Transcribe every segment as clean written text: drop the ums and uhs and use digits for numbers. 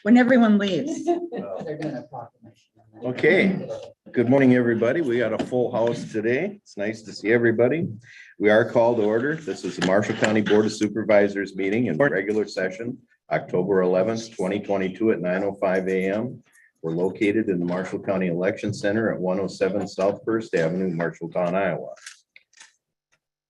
when everyone leaves. They're doing a proclamation. Okay, good morning, everybody. We got a full house today. It's nice to see everybody. We are called to order. This is the Marshall County Board of Supervisors meeting in regular session, October 11th, 2022 at 9:05 a.m. We're located in the Marshall County Election Center at 107 South First Avenue, Marshalltown, Iowa.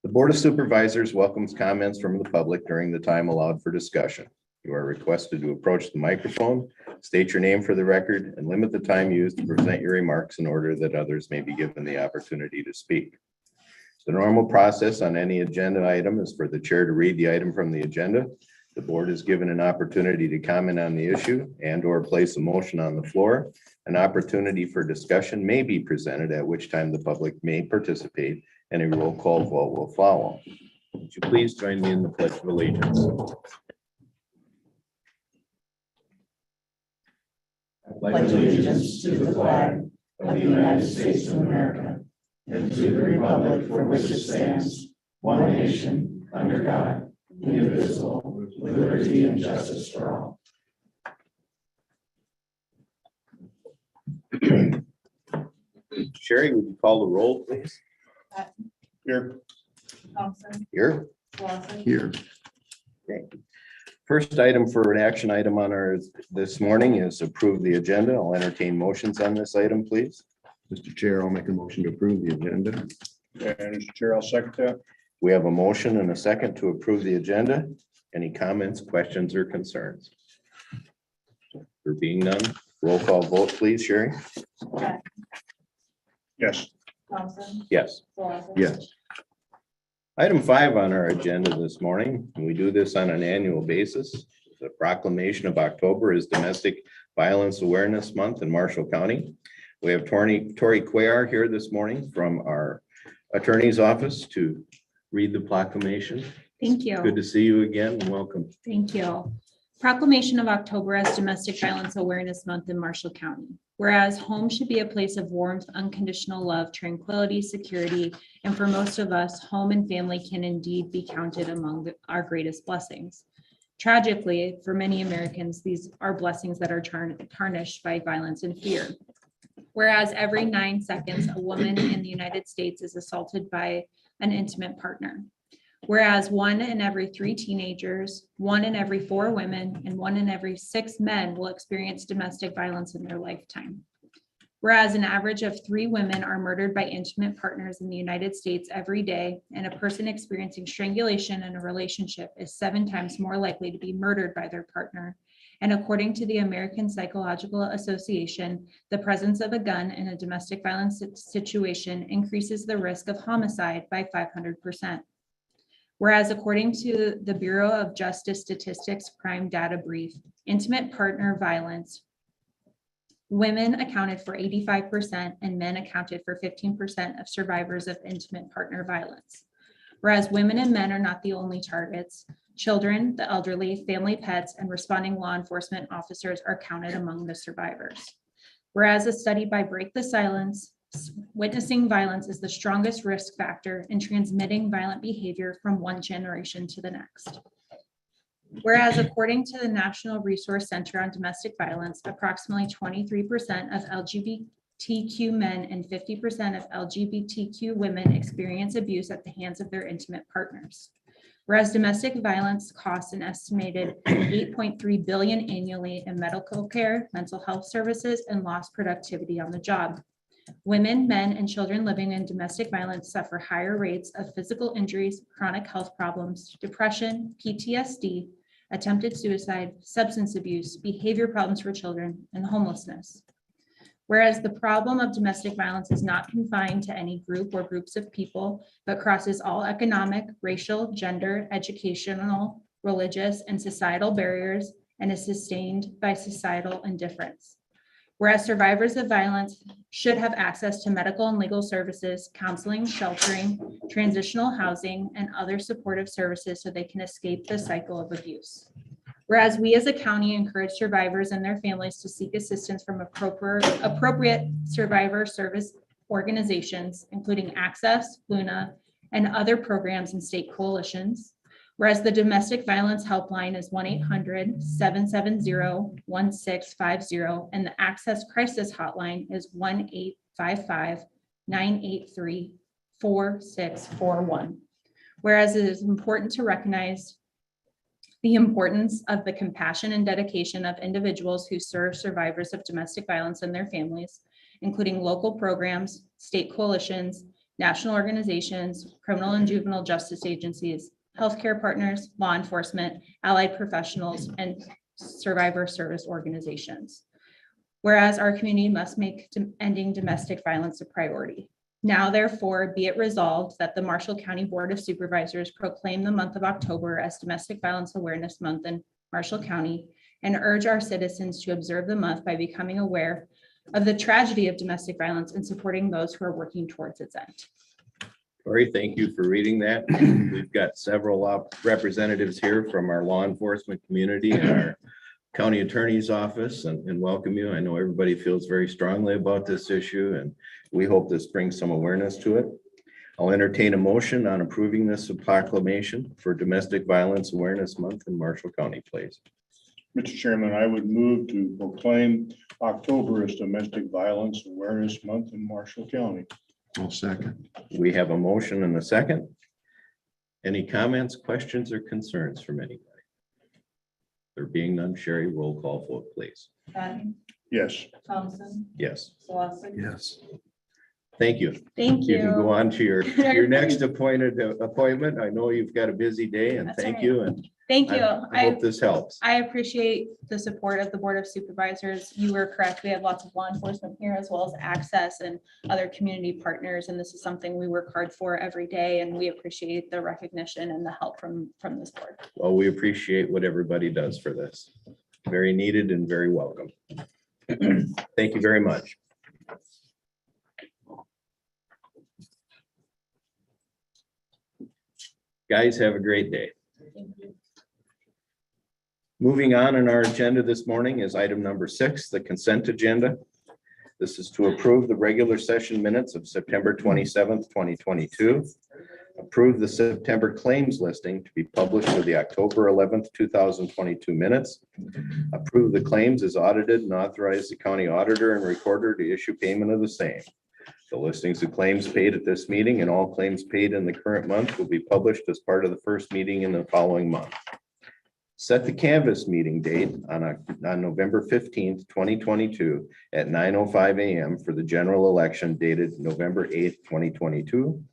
The Board of Supervisors welcomes comments from the public during the time allowed for discussion. You are requested to approach the microphone, state your name for the record, and limit the time used to present your remarks in order that others may be given the opportunity to speak. The normal process on any agenda item is for the chair to read the item from the agenda. The board is given an opportunity to comment on the issue and/or place a motion on the floor. An opportunity for discussion may be presented, at which time the public may participate, and a roll call vote will follow. Would you please join me in the Pledge of Allegiance? Pledge allegiance to the flag of the United States of America and to the republic for which it stands, one nation, under God, indivisible, with liberty and justice for all. Sherry, would you call the roll, please? Here. Thompson, Here. Lawson, Here. Okay. First item for an action item on our this morning is approve the agenda. I'll entertain motions on this item, please. Mr. Chair, I'll make a motion to approve the agenda. And Mr. Chair, I'll second that. We have a motion and a second to approve the agenda. Any comments, questions, or concerns? There being none, roll call vote, please, Sherry. Yes. Thompson, Yes. Lawson. Yes. Item 5 on our agenda this morning, and we do this on an annual basis. The proclamation of October is Domestic Violence Awareness Month in Marshall County. We have Tori Cuellar here this morning from our attorney's office to read the proclamation. Thank you. Good to see you again and welcome. Thank you. Proclamation of October as Domestic Violence Awareness Month in Marshall County. Whereas home should be a place of warmth, unconditional love, tranquility, security, and for most of us, home and family can indeed be counted among our greatest blessings. Tragically, for many Americans, these are blessings that are tarnished by violence and fear. Whereas every 9 seconds, a woman in the United States is assaulted by an intimate partner. Whereas 1 in every 3 teenagers, 1 in every 4 women, and 1 in every 6 men will experience domestic violence in their lifetime. Whereas an average of 3 women are murdered by intimate partners in the United States every day, and a person experiencing strangulation in a relationship is 7 times more likely to be murdered by their partner. And according to the American Psychological Association, the presence of a gun in a domestic violence situation increases the risk of homicide by 500%. Whereas according to the Bureau of Justice Statistics Crime Data Brief, intimate partner violence, women accounted for 85% and men accounted for 15% of survivors of intimate partner violence. Whereas women and men are not the only targets, children, the elderly, family pets, and responding law enforcement officers are counted among the survivors. Whereas a study by Break the Silence, witnessing violence is the strongest risk factor in transmitting violent behavior from one generation to the next. Whereas according to the National Resource Center on Domestic Violence, approximately 23% of LGBTQ men and 50% of LGBTQ women experience abuse at the hands of their intimate partners. Whereas domestic violence costs an estimated $8.3 billion annually in medical care, mental health services, and lost productivity on the job. Women, men, and children living in domestic violence suffer higher rates of physical injuries, chronic health problems, depression, PTSD, attempted suicide, substance abuse, behavior problems for children, and homelessness. Whereas the problem of domestic violence is not confined to any group or groups of people, but crosses all economic, racial, gender, educational, religious, and societal barriers, and is sustained by societal indifference. Whereas survivors of violence should have access to medical and legal services, counseling, sheltering, transitional housing, and other supportive services so they can escape the cycle of abuse. Whereas we as a county encourage survivors and their families to seek assistance from appropriate survivor service organizations, including Access, Luna, and other programs and state coalitions. Whereas the domestic violence helpline is 1-800-770-1650, and the access crisis hotline is 1-855-983-4641. Whereas it is important to recognize the importance of the compassion and dedication of individuals who serve survivors of domestic violence and their families, including local programs, state coalitions, national organizations, criminal and juvenile justice agencies, healthcare partners, law enforcement, allied professionals, and survivor service organizations. Whereas our community must make ending domestic violence a priority. Now, therefore, be it resolved that the Marshall County Board of Supervisors proclaim the month of October as Domestic Violence Awareness Month in Marshall County and urge our citizens to observe the month by becoming aware of the tragedy of domestic violence and supporting those who are working towards its end. Lori, thank you for reading that. We've got several representatives here from our law enforcement community and our county attorney's office and welcome you. I know everybody feels very strongly about this issue and we hope this brings some awareness to it. I'll entertain a motion on approving this proclamation for Domestic Violence Awareness Month in Marshall County, please. Mr. Chairman, I would move to proclaim October as Domestic Violence Awareness Month in Marshall County. I'll second. We have a motion and a second. Any comments, questions, or concerns from anybody? There being none, Sherry, roll call vote, please. Patton, Yes. Thompson, Yes, Slosson. Yes. thank you. Thank You can go you. on to your next appointment. I know you've got a busy day and That's thank all you. And Thank you. I hope this helps. I appreciate the support of the Board of Supervisors. You were correct. We have lots of law enforcement here as well as access and other community partners. And this is something we work hard for every day. And we appreciate the recognition and the help from this board. Well, we appreciate what everybody does for this. Very needed and very welcome. Thank you very much. Guys, have a great day. Moving on in our agenda this morning is item number 6, the consent agenda. This is to approve the regular session minutes of September 27th, 2022. Approve the September claims listing to be published with the October 11th, 2022 minutes. Approve the claims as audited and authorize the county auditor and recorder to issue payment of the same. The listings of claims paid at this meeting and all claims paid in the current month will be published as part of the first meeting in the following month. Set the canvass meeting date on November 15th, 2022 at 9:05 a.m. for the general election dated November 8th, 2022.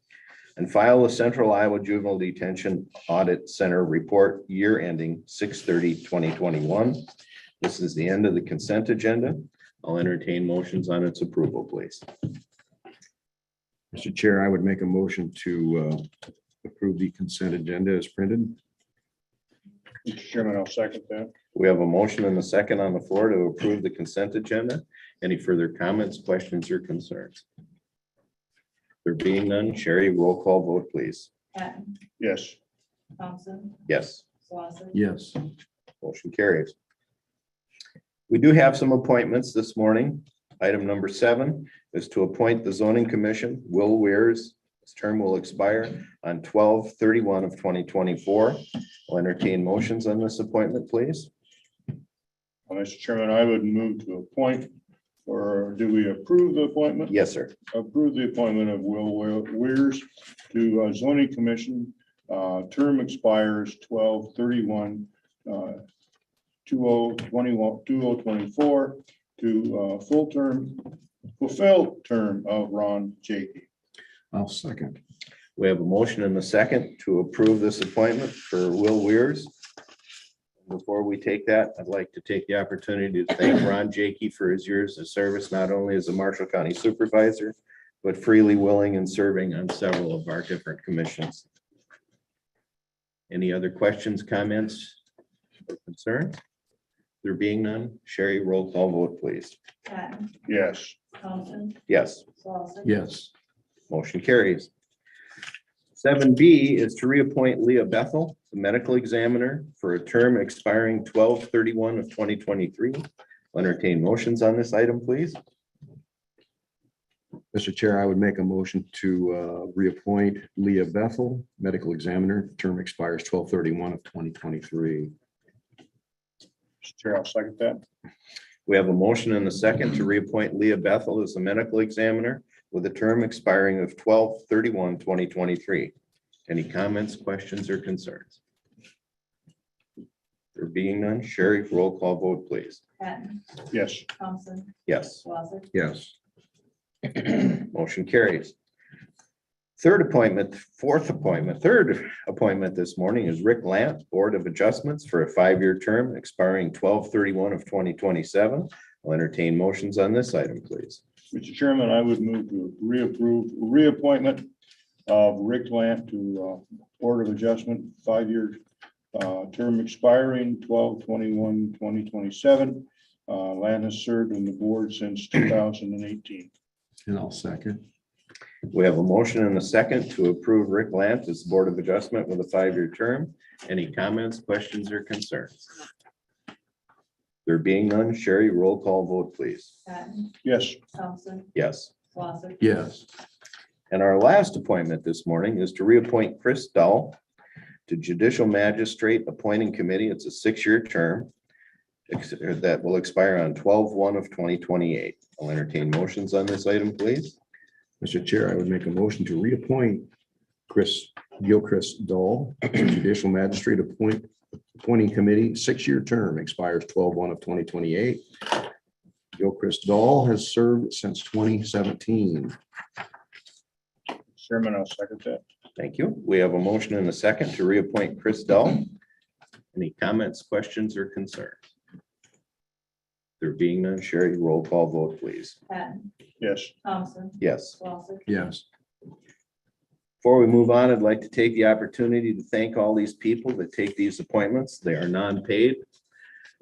And file a Central Iowa Juvenile Detention Audit Center report year ending 6/30/2021. This is the end of the consent agenda. I'll entertain motions on its approval, please. Mr. Chair, I would make a motion to approve the consent agenda as printed. Mr. Chairman, I'll second that. We have a motion and a second on the floor to approve the consent agenda. Any further comments, questions, or concerns? There being none, Sherry, roll call vote, please. Patton, Yes. Thompson, Yes. Slosson. Yes. Motion carries. We do have some appointments this morning. Item number 7 is to appoint the zoning commission. Will Weirs. His term will expire on 12/31 of 2024. I'll entertain motions on this appointment, please. Mr. Chairman, I would move to appoint, or do we approve the appointment? Yes, sir. Approve the appointment of Will Weirs to zoning commission. Term expires 12/31, 2024 to fulfill term of Ron Jakey. I'll second. We have a motion and a second to approve this appointment for Will Weirs. Before we take that, I'd like to take the opportunity to thank Ron Jakey for his years of service, not only as a Marshall County supervisor, but freely willing and serving on several of our different commissions. Any other questions, comments, or concerns? There being none, Sherry, roll call vote, please. Patton, Yes. Thompson, Yes. Slosson. Yes. Motion carries. 7B is to reappoint Leah Bethel, the medical examiner, for a term expiring 12/31 of 2023. I'll entertain motions on this item, please. Mr. Chair, I would make a motion to reappoint Leah Bethel, medical examiner. Term expires 12/31 of 2023. Mr. Chair, I'll second that. We have a motion and a second to reappoint Leah Bethel as the medical examiner with a term expiring of 12/31/2023. Any comments, questions, or concerns? There being none, Sherry, roll call vote, please. Patton, Yes. Thompson, Yes. Wassick, Yes. Motion carries. Third appointment this morning is Rick Lant, Board of Adjustments for a 5-year term expiring 12/31 of 2027. I'll entertain motions on this item, please. Mr. Chairman, I would move to reapprove reappointment of Rick Lant to Board of Adjustment, 5-year term expiring 12/21/2027. Lant has served on the board since 2018. And I'll second. We have a motion and a second to approve Rick Lant as Board of Adjustment with a 5-year term. Any comments, questions, or concerns? There being none, Sherry, roll call vote, please. Patton, Yes. Thompson, Yes. Wassick, Yes. And our last appointment this morning is to reappoint Chris Dahl to Judicial Magistrate Appointing Committee. It's a 6-year term that will expire on 12/1 of 2028. I'll entertain motions on this item, please. Mr. Chair, I would make a motion to reappoint Gilchrist Dahl to Judicial Magistrate Appointing Committee. 6-year term expires 12/1 of 2028. Gilchrist Dahl has served since 2017. Chairman, I'll second that. Thank you. We have a motion and a second to reappoint Chris Dahl. Any comments, questions, or concerns? There being none, Sherry, roll call vote, please. Patton, Yes. Thompson, Yes. Wassick, Yes. Before we move on, I'd like to take the opportunity to thank all these people that take these appointments. They are non-paid.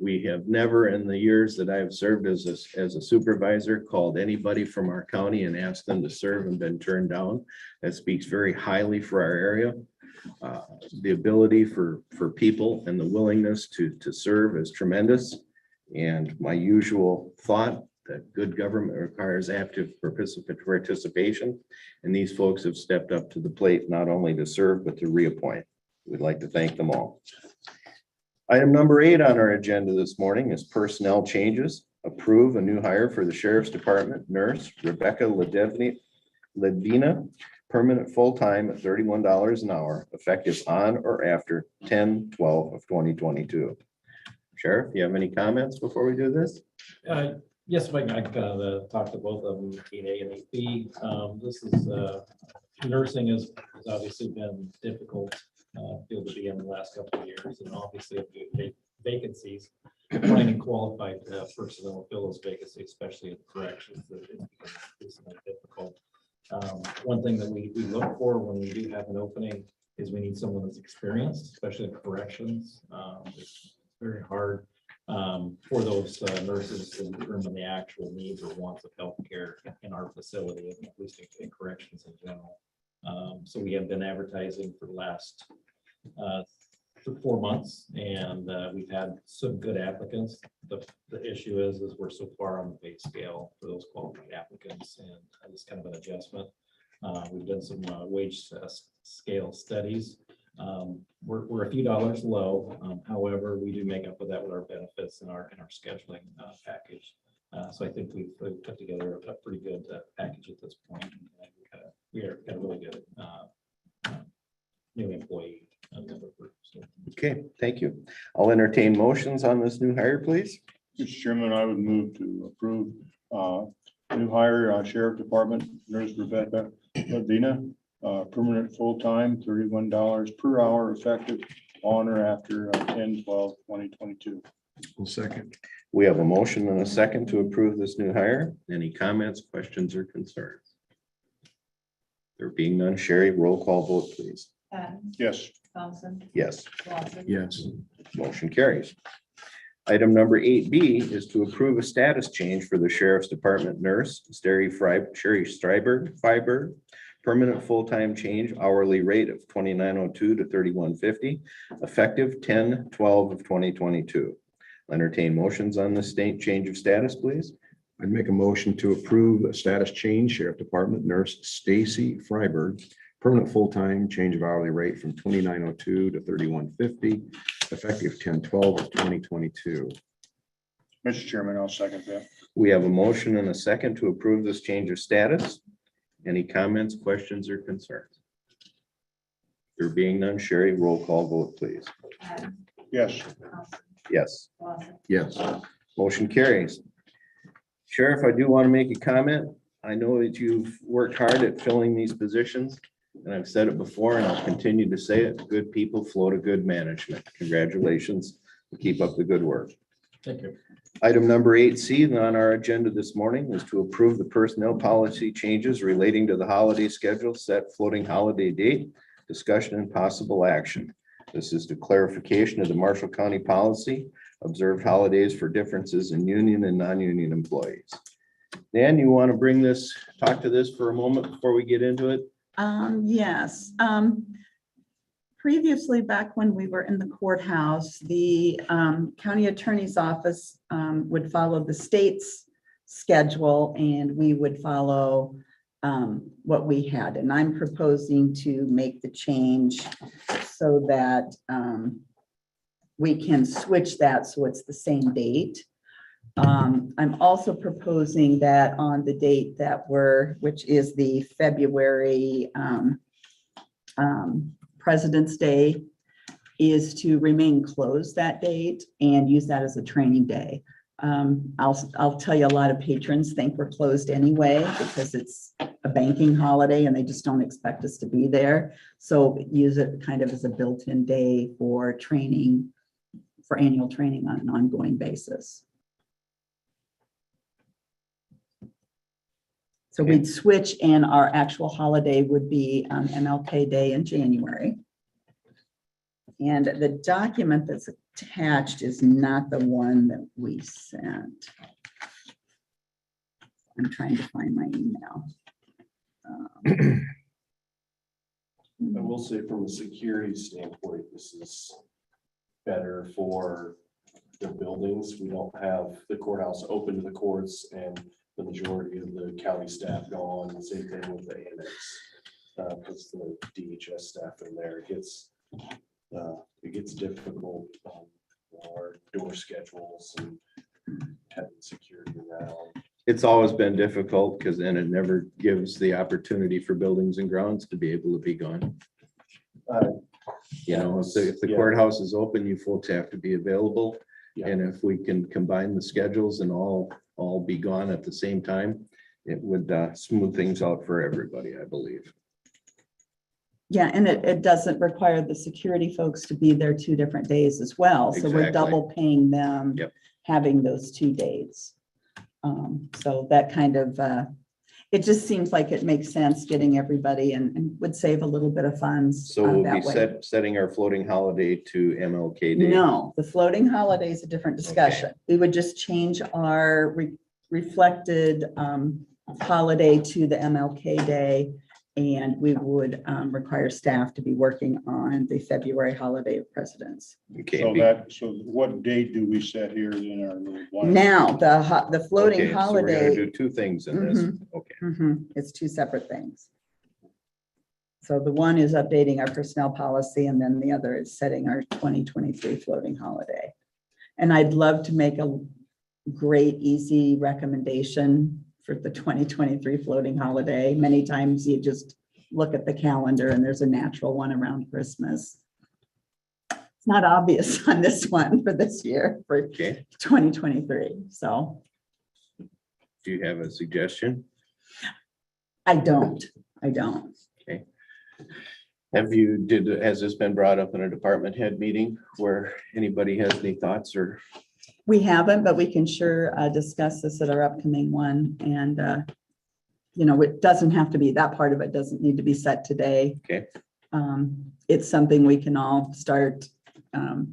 We have never, in the years that I have served as a supervisor, called anybody from our county and asked them to serve and been turned down. That speaks very highly for our area. The ability for people and the willingness to serve is tremendous. And my usual thought that good government requires active participation. And these folks have stepped up to the plate, not only to serve, but to reappoint. We'd like to thank them all. Item number 8 on our agenda this morning is personnel changes. Approve a new hire for the Sheriff's Department nurse, Rebecca Ledina, permanent full-time at $31 an hour, effective on or after 10/12 of 2022. Sheriff, you have any comments before we do this? Yes, Mike, I kind of talked to both of them, 8A and 8B. This is, nursing has obviously been difficult field to be in the last couple of years, and obviously if you have vacancies, finding qualified personnel to fill those vacancies, especially in corrections, it's difficult. One thing that we look for when we do have an opening is we need someone that's experienced, especially in corrections. It's very hard for those nurses to determine the actual needs or wants of healthcare in our facility, at least in corrections in general. So we have been advertising for the last 4 months, and we've had some good applicants. The issue is we're so far on the pay scale for those qualified applicants, and it's kind of an adjustment. We've done some wage scale studies. We're a few dollars low. However, we do make up for that with our benefits and our scheduling package. So I think we've put together a pretty good package at this point. We are got a really good new employee. Okay, thank you. I'll entertain motions on this new hire, please. Mr. Chairman, I would move to approve new hire Sheriff Department nurse Rebecca Ledina, permanent full-time, $31 per hour, effective on or after 10/12/2022. I'll second. We have a motion and a second to approve this new hire. Any comments, questions, or concerns? There being none, Sherry, roll call vote, please. Patton, Yes. Thompson, Yes. Wassick, Yes. Motion carries. Item number 8B is to approve a status change for the Sheriff's Department nurse, Sherry Streiber, permanent full-time change, hourly rate of $29.02 to $31.50, effective 10/12 of 2022. Entertain motions on this state change of status, please. I'd make a motion to approve a status change, Sheriff Department Nurse Stacy Freiberg, permanent full-time, change of hourly rate from $29.02 to $31.50, effective 10/12 of 2022. Mr. Chairman, I'll second that. We have a motion and a second to approve this change of status. Any comments, questions, or concerns? There being none, Sherry, roll call vote, please. Yes. Yes. Yes. Motion carries. Sheriff, I do want to make a comment. I know that you've worked hard at filling these positions, and I've said it before, and I'll continue to say it. Good people flow to good management. Congratulations. Keep up the good work. Thank you. Item number 8C on our agenda this morning is to approve the personnel policy changes relating to the holiday schedule, set floating holiday date, discussion and possible action. This is the clarification of the Marshall County policy, observed holidays for differences in union and non-union employees. Dan, you want to talk to this for a moment before we get into it? Yes. Previously, back when we were in the courthouse, the county attorney's office would follow the state's schedule and we would follow what we had. And I'm proposing to make the change so that we can switch that so it's the same date. I'm also proposing that on the date which is the February President's Day, is to remain closed that date and use that as a training day. I'll tell you, a lot of patrons think we're closed anyway because it's a banking holiday and they just don't expect us to be there. So use it kind of as a built-in day for training, for annual training on an ongoing basis. So we'd switch and our actual holiday would be MLK Day in January. And the document that's attached is not the one that we sent. I'm trying to find my email. I will say from a security standpoint, this is better for the buildings. We don't have the courthouse open to the courts and the majority of the county staff gone. Same thing with the annex. Puts the DHS staff in there. It gets difficult. Our door schedules and having security around. It's always been difficult because then it never gives the opportunity for buildings and grounds to be able to be gone. You know, if the courthouse is open, you folks have to be available. Yeah. And if we can combine the schedules and all be gone at the same time, it would smooth things out for everybody, I believe. Yeah, and it doesn't require the security folks to be there 2 different days as well. So we're Exactly. double paying them, Yep. having those 2 days. So that kind of, it just seems like it makes sense getting everybody and would save a little bit of funds. So we'll that be way. setting our floating holiday to MLK Day. No, the floating holiday is a different discussion. We would just change our reflected holiday to the MLK Day. And we would require staff to be working on the February holiday of presidents. Okay. So what date do we set here in our little blank? Now, the floating Okay, so we're gonna holiday, do 2 things in this. Okay. it's 2 separate things. So the one is updating our personnel policy and then the other is setting our 2023 floating holiday. And I'd love to make a great, easy recommendation for the 2023 floating holiday. Many times you just look at the calendar and there's a natural one around Christmas. It's not obvious on this one for this year for Okay. 2023. So Do you have a suggestion? I don't. Okay. Has this been brought up in a department head meeting where anybody has any thoughts or? We haven't, but we can sure discuss this at our upcoming one. And, it doesn't have to be, that part of it doesn't need to be set today. Okay. It's something we can all start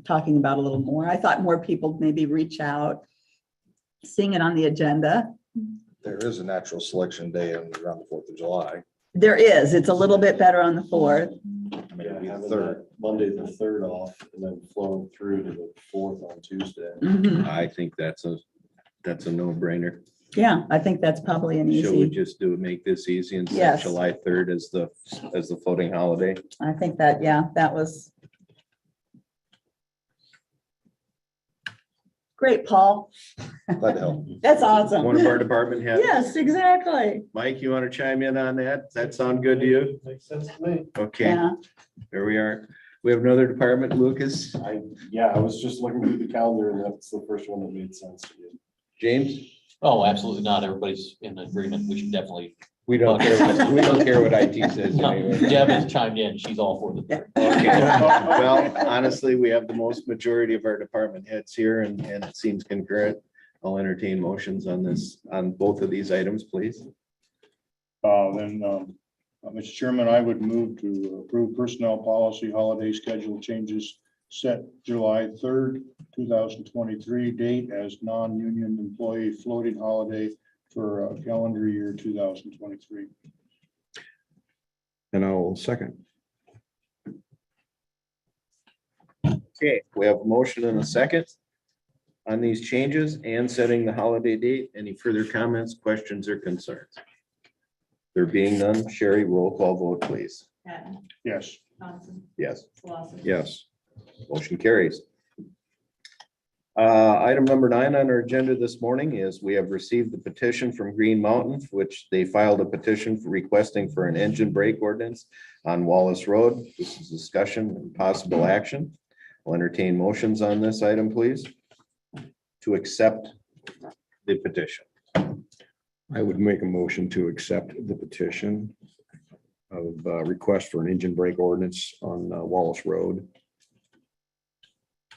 talking about a little more. I thought more people maybe reach out, seeing it on the agenda. There is a natural selection day around the 4th of July. There is, it's a little bit better on the 4th. Maybe the Having 3rd. that Monday, the 3rd off and then flowing through to the 4th on Tuesday. Mhm. I think that's a no-brainer. Yeah, I think that's probably an Shall we easy, just make this easy and set Yes. July 3rd as the floating holiday? I think that, yeah, that was great, Paul. That'd help. That's awesome. One of our department heads. Yes, exactly. Mike, you want to chime in on that? Does that sound good to you? Makes sense to me. Okay, Yeah, there we are. We have another department, Lucas, I was just looking through the calendar and that's the first one that made sense to me. James. Oh, absolutely not. Everybody's in agreement. We should definitely. We don't care. We don't care what IT says No, anyway. Deb has chimed in. She's all for the third. Okay, well, honestly, we have the most majority of our department heads here and it seems concurrent. I'll entertain motions on this, on both of these items, please. Mr. Chairman, I would move to approve personnel policy holiday schedule changes set July 3rd, 2023, date as non-union employee floating holiday for calendar year 2023. And I'll second. Okay, we have a motion and a second on these changes and setting the holiday date. Any further comments, questions, or concerns? There being none, Sherry, roll call vote, please. Patton, Yes. Thompson, Yes. Slosson. Yes. Motion carries. Item number 9 on our agenda this morning is we have received the petition from Green Mountain, which they filed a petition for requesting for an engine brake ordinance on Wallace Road. This is discussion and possible action. I'll entertain motions on this item, please, to accept the petition. I would make a motion to accept the petition of request for an engine brake ordinance on Wallace Road.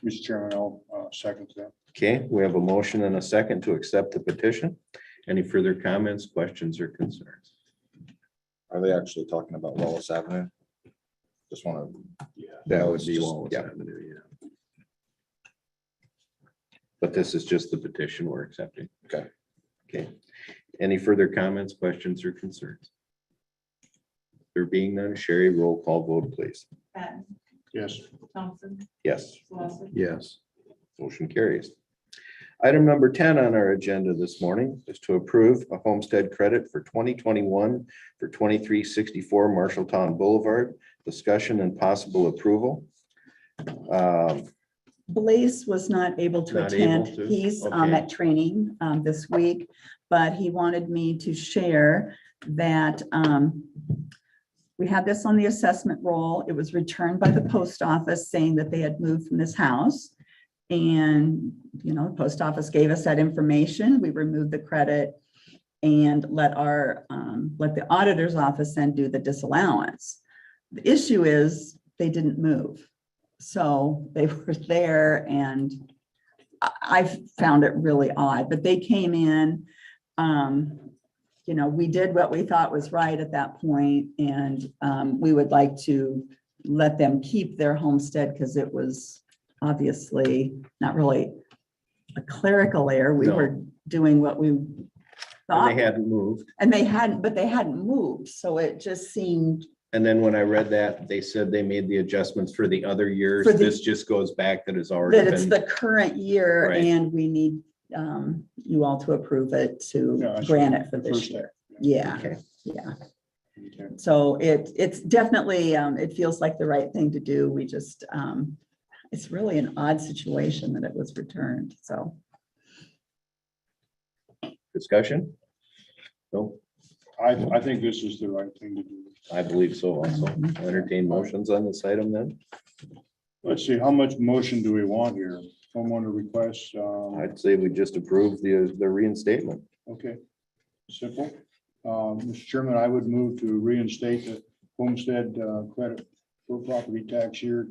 Mr. Chairman, I'll second that. Okay, we have a motion and a second to accept the petition. Any further comments, questions, or concerns? Are they actually talking about Wallace Avenue? Just want to. That would be Just- Wallace yeah. Avenue, yeah. But this is just the petition we're accepting. Okay. Okay. Any further comments, questions, or concerns? There being none, Sherry, roll call vote, please. Patton, Yes. Thompson, Yes, Slosson. Yes. motion carries. Item number 10 on our agenda this morning is to approve a homestead credit for 2021 for 2364 Marshalltown Boulevard. Discussion and possible approval. Blaze was not able to Not able attend. to? He's Okay. at training this week, but he wanted me to share that we had this on the assessment roll. It was returned by the post office saying that they had moved from this house. And, the post office gave us that information. We removed the credit and let the auditor's office then do the disallowance. The issue is they didn't move. So they were there and I found it really odd, but they came in. We did what we thought was right at that point, and we would like to let them keep their homestead because it was obviously not really a clerical error. We No. were doing what we And thought, they hadn't moved. and they hadn't moved. So it just seemed, And then when I read that, they said they made the adjustments for the other years. For the- This just goes back that has already that it's been. the current year Right. and we need you all to approve it to Yeah, I grant see. it for The this first year. Yeah, Okay. yeah. Okay. So it's definitely, it feels like the right thing to do. We just, it's really an odd situation that it was returned, so. Discussion? No, I think this is the right thing to do. I believe so also. I'll entertain motions on this item then. Let's see, how much motion do we want here? Homeowner requests, I'd say we just approve the reinstatement. okay, simple. Mr. Chairman, I would move to reinstate the homestead credit for property tax year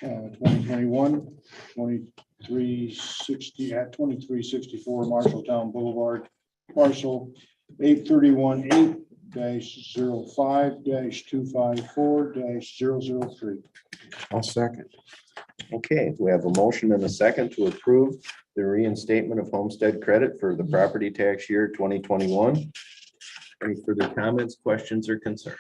2021, 2360 at 2364 Marshalltown Boulevard, parcel 831-8-05-254-003. I'll second. Okay, we have a motion and a second to approve the reinstatement of homestead credit for the property tax year 2021. Any further comments, questions, or concerns?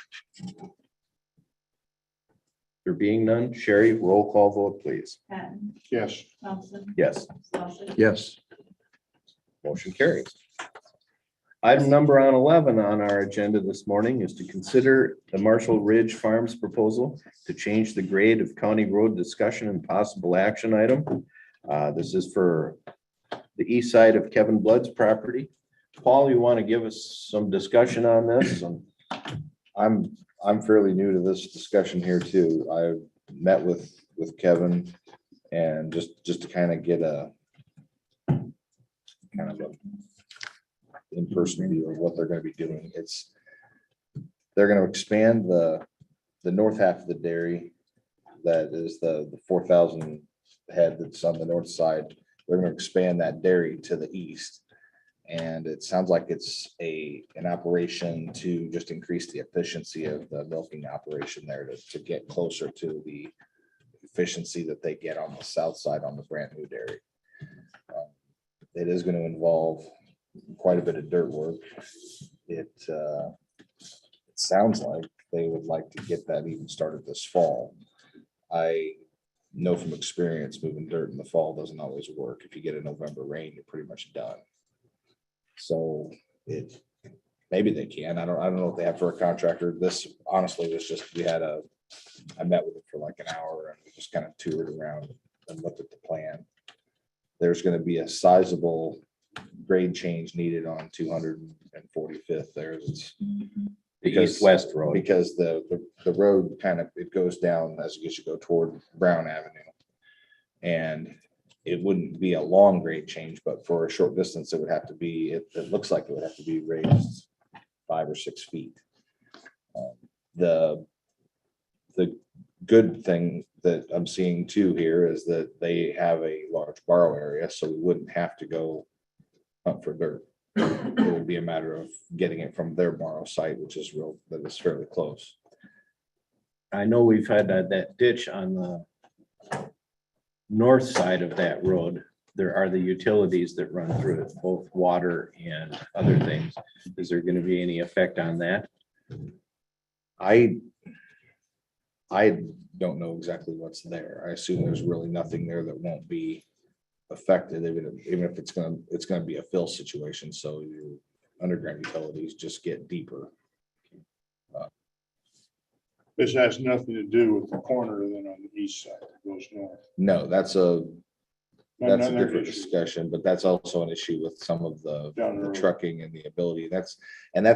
There being none, Sherry, roll call vote, please. Patton, Yes. Thompson, Yes, Slosson. Yes. motion carries. Item number 11 on our agenda this morning is to consider the Marshall Ridge Farms proposal to change the grade of county road discussion and possible action item. This is for the east side of Kevin Blood's property. Paul, you want to give us some discussion on this? I'm fairly new to this discussion here too. I met with Kevin and just to kind of get a in-person view of what they're going to be doing. They're going to expand the north half of the dairy. That is the 4,000 head that's on the north side. They're going to expand that dairy to the east. And it sounds like it's an operation to just increase the efficiency of the milking operation there to get closer to the efficiency that they get on the south side on the brand new dairy. It is going to involve quite a bit of dirt work. It sounds like they would like to get that even started this fall. I know from experience, moving dirt in the fall doesn't always work. If you get a November rain, you're pretty much done. So maybe they can. I don't know what they have for a contractor. This honestly was just, I met with it for like an hour and we just kind of toured around and looked at the plan. There's going to be a sizable grade change needed on 245th there. The east-west road. Because the road it goes down as you go toward Brown Avenue. And it wouldn't be a long grade change, but for a short distance, it would have to be, it looks like it would have to be raised 5 or 6 feet. The good thing that I'm seeing too here is that they have a large borrow area, so we wouldn't have to go hunt for dirt. It would be a matter of getting it from their borrow site, which is that is fairly close. I know we've had that ditch on the north side of that road. There are the utilities that run through it, both water and other things. Is there going to be any effect on that? I don't know exactly what's there. I assume there's really nothing there that won't be affected, even if it's gonna be a fill situation. So your underground utilities just get deeper. This has nothing to do with the corner then on the east side that goes north. No, that's a Another different issue. discussion, but that's also an issue with some of the Down the road. trucking and the ability. That's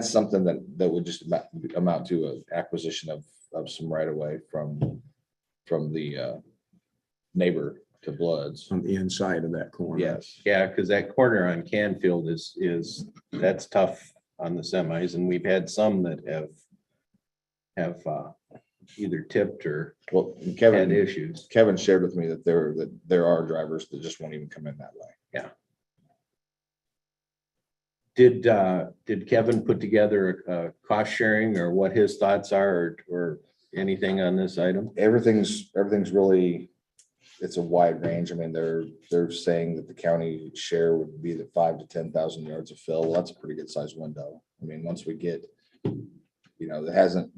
something that would just amount to an acquisition of some right of way from the neighbor to Bloods. On the inside of that corner. Yes. Yeah, because that corner on Canfield that's tough on the semis, and we've had some that have either tipped or Well, had Kevin issues. shared with me that there are drivers that just won't even come in that way. Did Kevin put together a cost sharing or what his thoughts are or anything on this item? Everything's really, it's a wide range. I mean, they're saying that the county share would be the 5,000 to 10,000 yards of fill. Well, that's a pretty good sized window. I mean, once we get,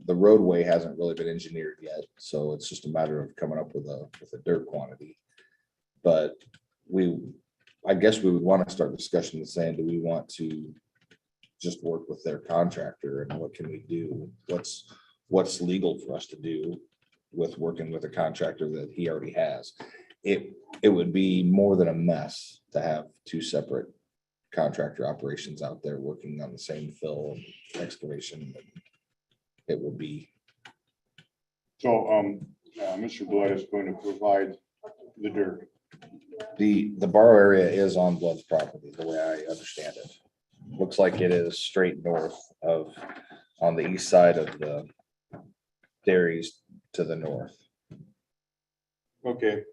the roadway hasn't really been engineered yet. So it's just a matter of coming up with a dirt quantity. But I guess we would want to start discussion and saying, do we want to just work with their contractor and what can we do? What's legal for us to do with working with a contractor that he already has? It would be more than a mess to have two separate contractor operations out there working on the same fill and excavation. It would be. So, Mr. Blood is going to provide the dirt. The borrow area is on Blood's property, the way I understand it. Looks like it is straight north on the east side of the dairies to the north. Okay.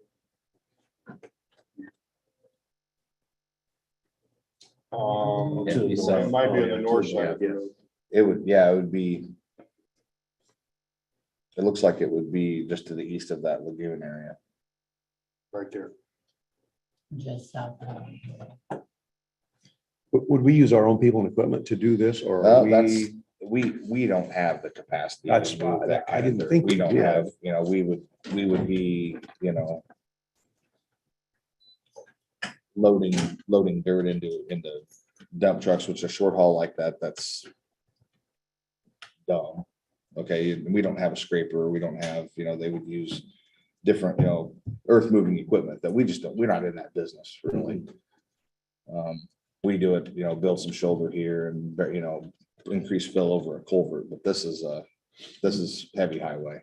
It might be on the north side of the road. It would be. It looks like it would be just to the east of that lagoon area. Right there. Just south of. Would we use our own people and equipment to do this or? Well, are we don't have the capacity. That's to move fine. that I kind of didn't dirt. think We we don't did. have, we would be, loading dirt into dump trucks, which are short haul like that, that's dumb. Okay, and we don't have a scraper, we don't have, they would use different, earth moving equipment that we just don't, we're not in that business really. We do it, build some shoulder here and, increase fill over a culvert, but this is heavy highway.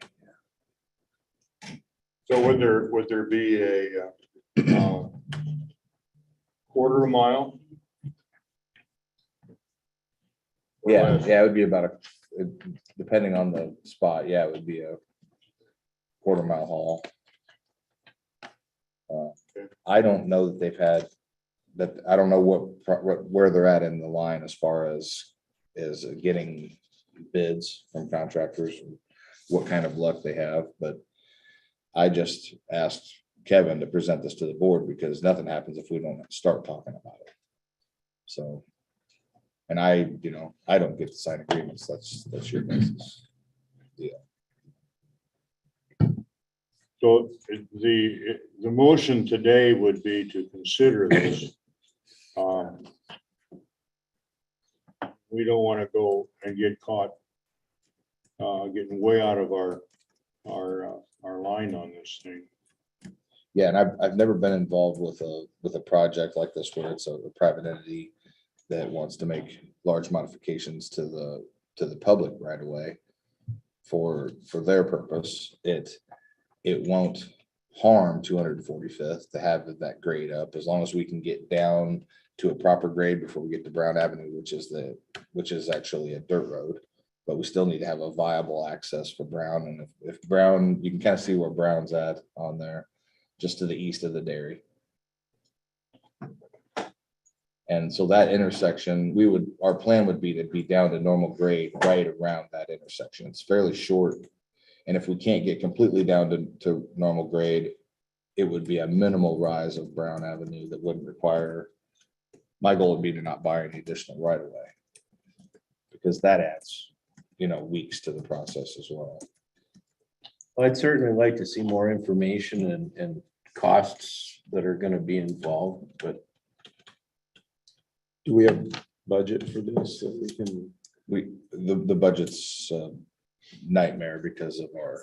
So would there be a quarter mile? Or Yeah, less? it would be about depending on the spot, it would be a quarter-mile haul. I don't know that they've had that. I don't know where they're at in the line as far as getting bids from contractors and what kind of luck they have, but I just asked Kevin to present this to the board because nothing happens if we don't start talking about it. So, and I don't get to sign agreements. That's your business. So the motion today would be to consider this. We don't want to go and get caught getting way out of our line on this thing. Yeah, and I've never been involved with a project like this where it's a private entity that wants to make large modifications to the public right away for their purpose. It won't harm 245th to have that grade up as long as we can get down to a proper grade before we get to Brown Avenue, which is actually a dirt road. But we still need to have a viable access for Brown. And if Brown, you can kind of see where Brown's at on there, just to the east of the dairy. And so that intersection, our plan would be to be down to normal grade right around that intersection. It's fairly short. And if we can't get completely down to normal grade, it would be a minimal rise of Brown Avenue that wouldn't require, my goal would be to not buy any additional right of way. Because that adds, weeks to the process as well. Well, I'd certainly like to see more information and costs that are gonna be involved, but Do we have budget for this that we can? The budget's nightmare because of our,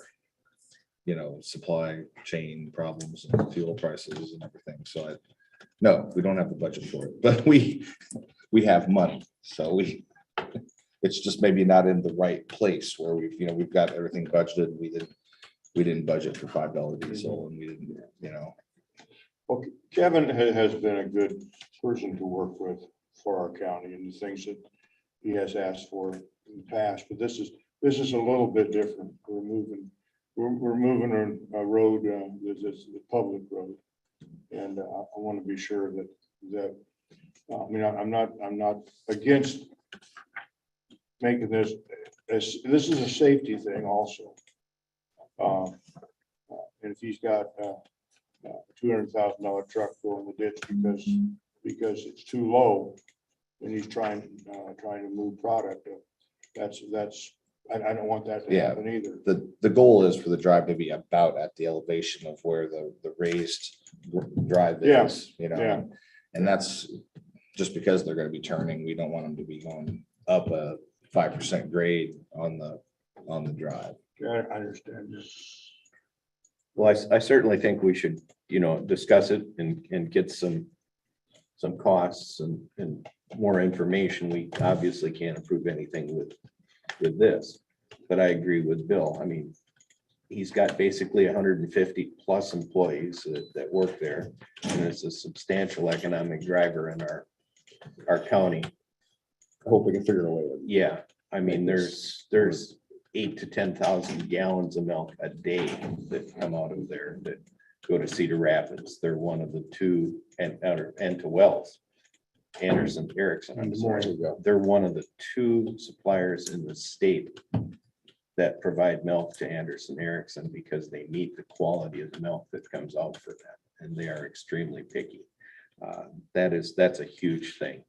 supply chain problems and fuel prices and everything. So no, we don't have the budget for it, but we have money. So it's just maybe not in the right place where we've got everything budgeted. We didn't budget for $5 diesel and we didn't, Well, Kevin has been a good person to work with for our county and the things that he has asked for in the past, but this is a little bit different. We're moving a road, this is the public road. And I want to be sure that I'm not against making this is a safety thing also. And if he's got a $200,000 truck going in the ditch because it's too low and he's trying to move product, I don't want that to happen either. The goal is for the drive to be about at the elevation of where the raised drive is, and that's just because they're going to be turning. We don't want them to be going up a 5% grade on the drive. Yeah, I understand this. well, I certainly think we should, discuss it and get some costs and more information. We obviously can't approve anything with this, but I agree with Bill. I mean, he's got basically 150 plus employees that work there, and it's a substantial economic driver in our county. I hope we can figure a way. Yeah, I mean, there's 8,000 to 10,000 gallons of milk a day that come out of there that go to Cedar Rapids. They're one of the two, and to Wells. Anderson, Erickson, I'm sorry. They're one of the two suppliers in the state that provide milk to Anderson, Erickson because they meet the quality of the milk that comes out for them, and they are extremely picky. That's a huge thing.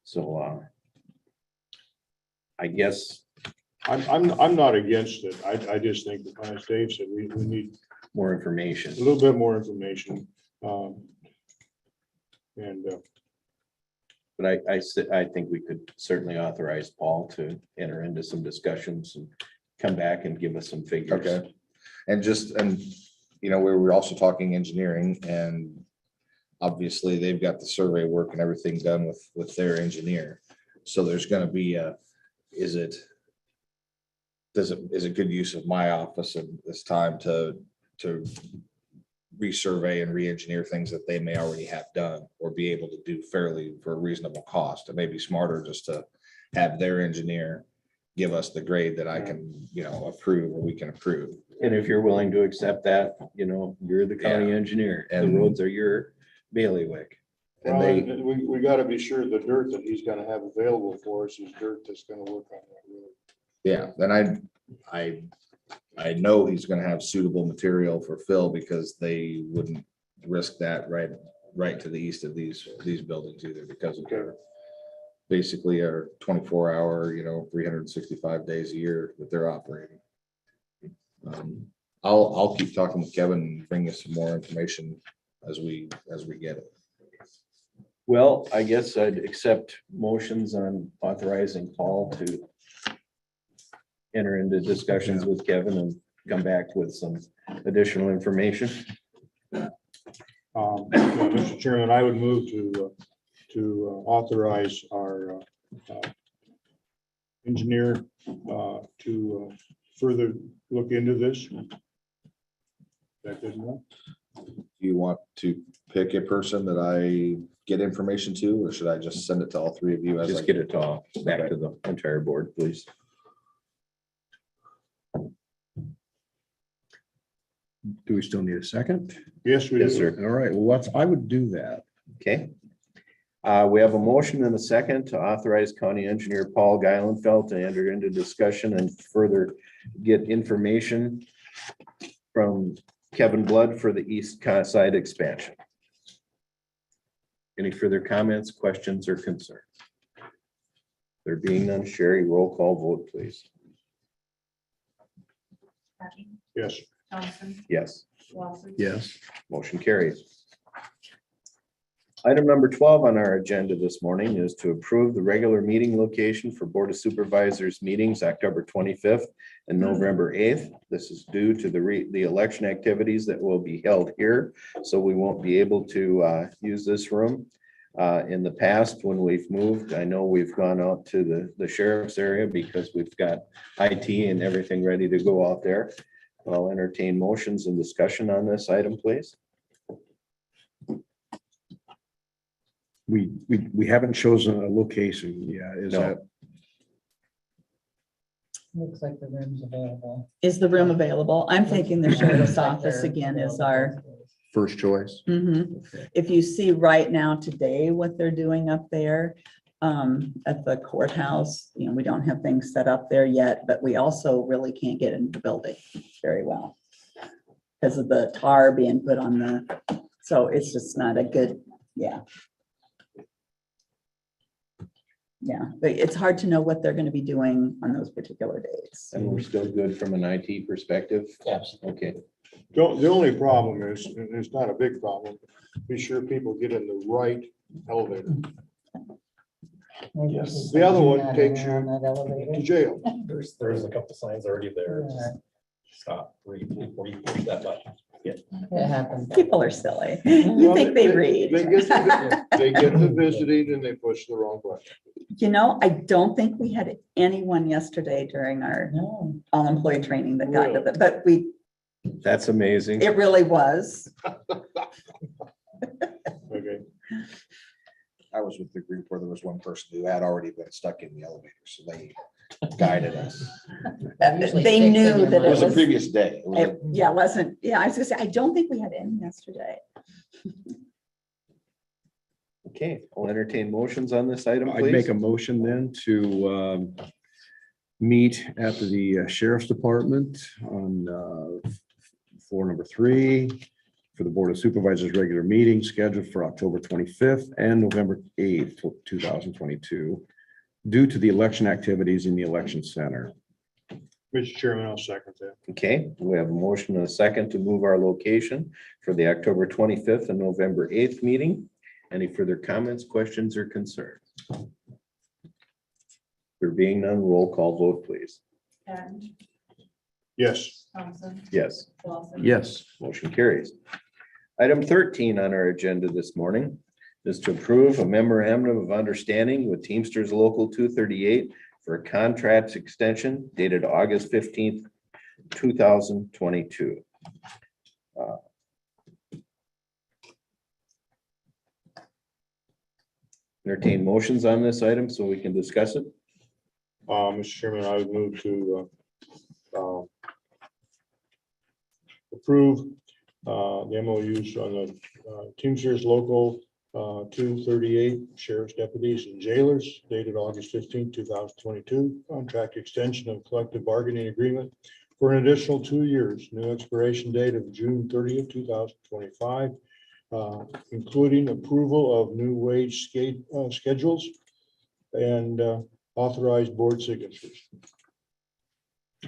So I guess I'm not against it. I just think, as Dave said, we need more information. a little bit more information. But I think we could certainly authorize Paul to enter into some discussions and come back and give us some figures. Okay. And we were also talking engineering, and obviously they've got the survey work and everything done with their engineer. So there's gonna be is it good use of my office at this time to resurvey and re-engineer things that they may already have done or be able to do fairly for a reasonable cost? It may be smarter just to have their engineer give us the grade that I can, approve, or we can approve. And if you're willing to accept that, you're the county Yeah. engineer and the And- roads are your bailiwick. And Well, they, we gotta be sure the dirt that he's gonna have available for us is dirt that's gonna work on that road. yeah, then I know he's gonna have suitable material for fill, because they wouldn't risk that right to the east of these buildings either, because of their basically our 24-hour, 365 days a year that they're operating. I'll keep talking with Kevin and bring you some more information as we get it. Well, I guess I'd accept motions on authorizing Paul to enter into discussions with Kevin and come back with some additional information. Mr. Chairman, I would move to authorize our engineer to further look into this. Is that good enough? Do you want to pick a person that I get information to, or should I just send it to all three of you? Just get it to back to the entire board, please. Do we still need a second? Yes, we do. Yes, sir. All right, well, I would do that. Okay. We have a motion and a second to authorize County Engineer Paul Geilenfeld to enter into discussion and further get information from Kevin Blood for the east side expansion. Any further comments, questions, or concerns? There being none, Sherry, roll call vote, please. Happy, Yes. Thompson, Yes. Walter. Yes. Motion carries. Item number 12 on our agenda this morning is to approve the regular meeting location for Board of Supervisors meetings, October 25th and November 8th. This is due to the election activities that will be held here, so we won't be able to use this room. In the past, when we've moved, I know we've gone out to the sheriff's area because we've got IT and everything ready to go out there. I'll entertain motions and discussion on this item, please. We haven't chosen a location yet. Is No. that, Looks like the room's available. Is the room available? I'm thinking the sheriff's office again is our, first choice? if you see right now today what they're doing up there at the courthouse, we don't have things set up there yet, but we also really can't get into the building very well because of the tar being put on so it's just not a good, yeah. Yeah, but it's hard to know what they're going to be doing on those particular days. And we're still good from an IT perspective? Absolutely. Okay, The only problem is, and it's not a big problem, be sure people get in the right elevator. Maybe Yes. we should The other do one that takes in you on that elevator. To jail. There's a couple signs already there. Just Yeah, stop, read before you push that button. It happens. People are silly. You Well, think they read. They get to visiting and they push the wrong button. I don't think we had anyone yesterday during our No. all-employee training that got to the, but that's amazing. it really was. Okay. I was with the group where there was one person who had already been stuck in the elevator, so they guided us. Usually They six in knew your that It was a was- previous day. It was a- Yeah, it wasn't, I was gonna say, I don't think we had any yesterday. Okay, I'll entertain motions on this item, I'd make please. a motion then to meet at the sheriff's department on floor number 3 for the Board of Supervisors regular meeting scheduled for October 25th and November 8th, 2022, due to the election activities in the election center. Mr. Chairman, I'll second that. Okay, we have a motion and a second to move our location for the October 25th and November 8th meeting. Any further comments, questions, or concerns? There being none, roll call vote, please. Patton, Yes. Thompson, Yes. Lawson. Yes. Motion carries. Item 13 on our agenda this morning is to approve a memorandum of understanding with Teamsters Local 238 for a contract extension dated August 15th, 2022. Entertain motions on this item so we can discuss it. Mr. Chairman, I would move to approve the MOUs on the Teamsters Local 238 Sheriff's Deputies and Jailers dated August 15, 2022. Contract extension of collective bargaining agreement for an additional 2 years. New expiration date of June 30th, 2025, including approval of new wage schedules and authorized board signatures.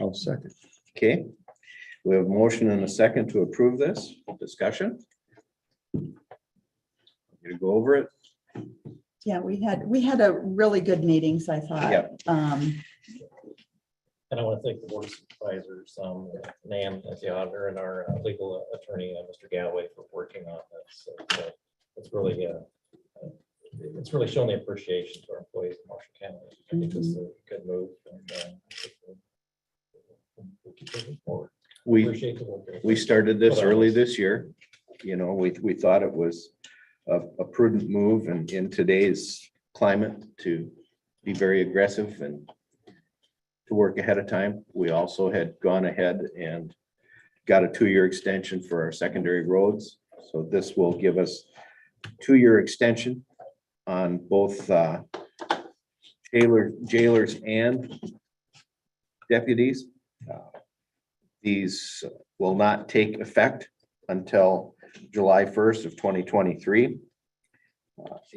I'll second. Okay. We have a motion and a second to approve this. Discussion? You to go over it? Yeah, we had a really good meetings, I thought. Yep. And I want to thank the board of supervisors, Nan as the auditor and our legal attorney, Mr. Galloway, for working on this. So, it's really shown the appreciation to our employees in Marshall County. I think this is a good move. And we'll keep moving forward. We Appreciate the work. We started this early this year. You know, we thought it was a prudent move and in today's climate to be very aggressive and to work ahead of time. We also had gone ahead and got a 2-year extension for our secondary roads. So this will give us 2-year extension on both jailers and deputies. These will not take effect until July 1st of 2023.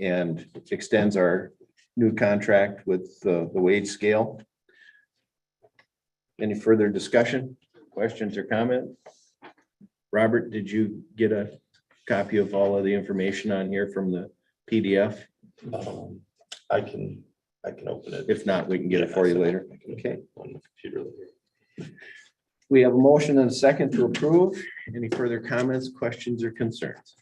And extends our new contract with the wage scale. Any further discussion, questions or comment? Robert, did you get a copy of all of the information on here from the PDF? I can open it. If not, we can get it for you later. Okay. On the computer later. We have a motion and a second to approve. Any further comments, questions, or concerns?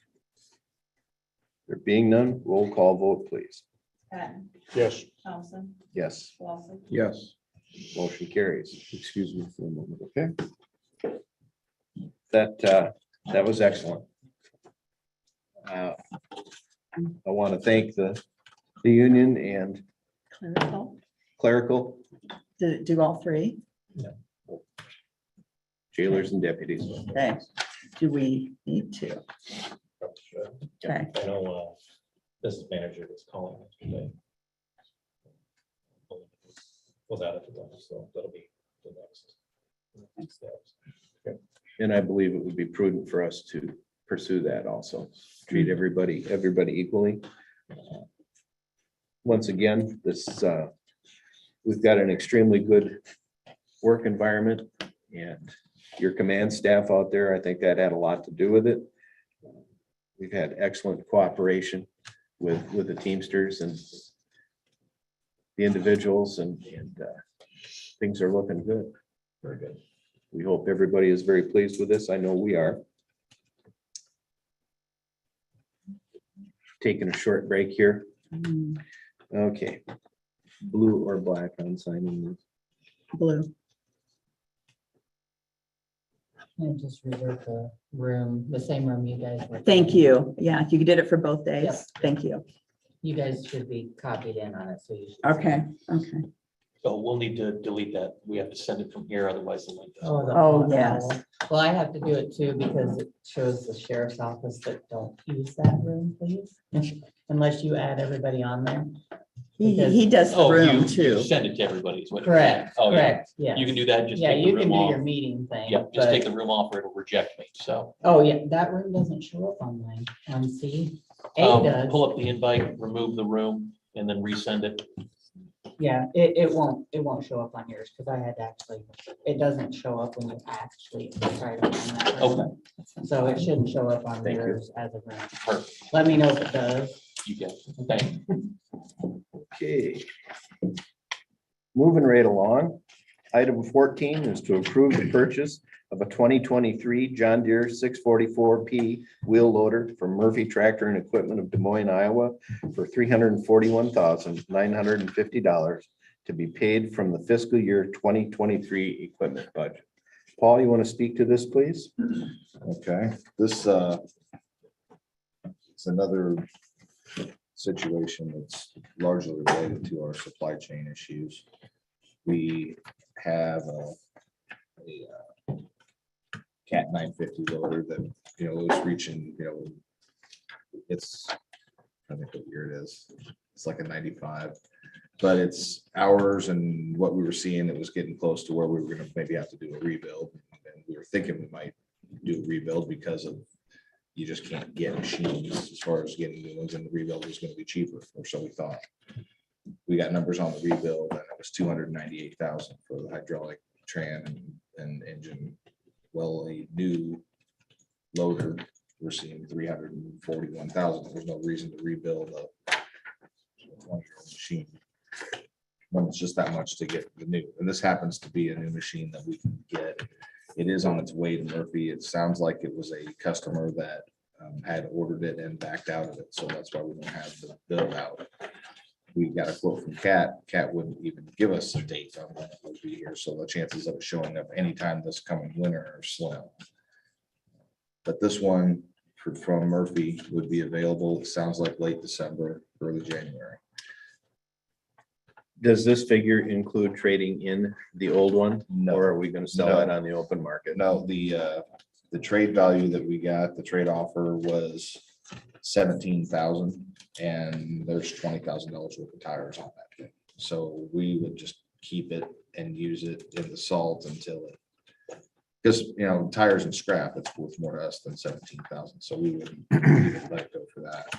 There being none, roll call vote, please. Patton, Yes. Thompson, Yes, Lawson. Yes. motion carries. Excuse me for a moment, okay? That was excellent. I want to thank the union and clerical Do all three? jailers and deputies. Okay. Do we need to? Okay. I know business manager was calling yesterday. Was out of the one, so that'll be the next steps. And I believe it would be prudent for us to pursue that also. Treat everybody equally. Once again, we've got an extremely good work environment and your command staff out there, I think that had a lot to do with it. We've had excellent cooperation with the Teamsters and the individuals and things are looking good. Very good. We hope everybody is very pleased with this. I know we are. Taking a short break here. Okay. Blue or black on signing this? Blue. And just reserve the room, the same room you guys were. Thank you. Yeah, you did it for both days. Yep. Thank you. You guys should be copied in on it, so you. should- Okay, okay. So we'll need to delete that. We have to send it from here, otherwise the link doesn't Oh, work. the- Oh, yes. Well, I have to do it too because it shows the sheriff's office that don't use that room, please. Unless you add everybody on there. He does the Oh, room you too. send it to everybody. is what you're saying. Correct, Oh, yeah. correct, yeah. You can do that, just Yeah, take the you can room do your off. meeting thing. Yeah, just but- take the room off or it'll reject me, so. Oh, yeah, that room doesn't show up on mine, on C. A does, Pull up the invite, remove the room, and then resend it. yeah, it won't show up on yours, because I had to actually, it doesn't show up when you actually try to find that room. Okay. So it shouldn't show up on Thank you. yours as a room. Perfect. Let me know if it does. You get it. Thank you. Okay. Moving right along. Item 14 is to approve the purchase of a 2023 John Deere 644P wheel loader from Murphy Tractor and Equipment of Des Moines, Iowa for $341,950 to be paid from the fiscal year 2023 equipment budget. Paul, you want to speak to this, please? Okay, this it's another situation that's largely related to our supply chain issues. We have a Cat 950 loader that, was reaching, it's, I think what year it is. It's like a 95, but it's hours and what we were seeing, it was getting close to where we were gonna maybe have to do a rebuild. And we were thinking we might do a rebuild because of, you just can't get machines as far as getting new ones, and the rebuild was gonna be cheaper, or so we thought. We got numbers on the rebuild and it was 298,000 for the hydraulic tran and engine. Well, a new loader, we're seeing 341,000. There's no reason to rebuild a 20-year-old machine when it's just that much to get the new. And this happens to be a new machine that we can get. It is on its way to Murphy. It sounds like it was a customer that had ordered it and backed out of it. So that's why we don't have the bill out. We got a quote from Cat. Cat wouldn't even give us a date on when it would be here. So the chances of it showing up anytime this coming winter are slim. But this one from Murphy would be available. It sounds like late December, early January. Does this figure include trading in the old one? No. Or are we going to sell No. it on the open market? No, the trade value that we got, the trade offer was 17,000, and there's $20,000 worth of tires on that thing. So we would just keep it and use it in the salt until it, because tires and scrap, it's worth more to us than 17,000. So we would let it go for that.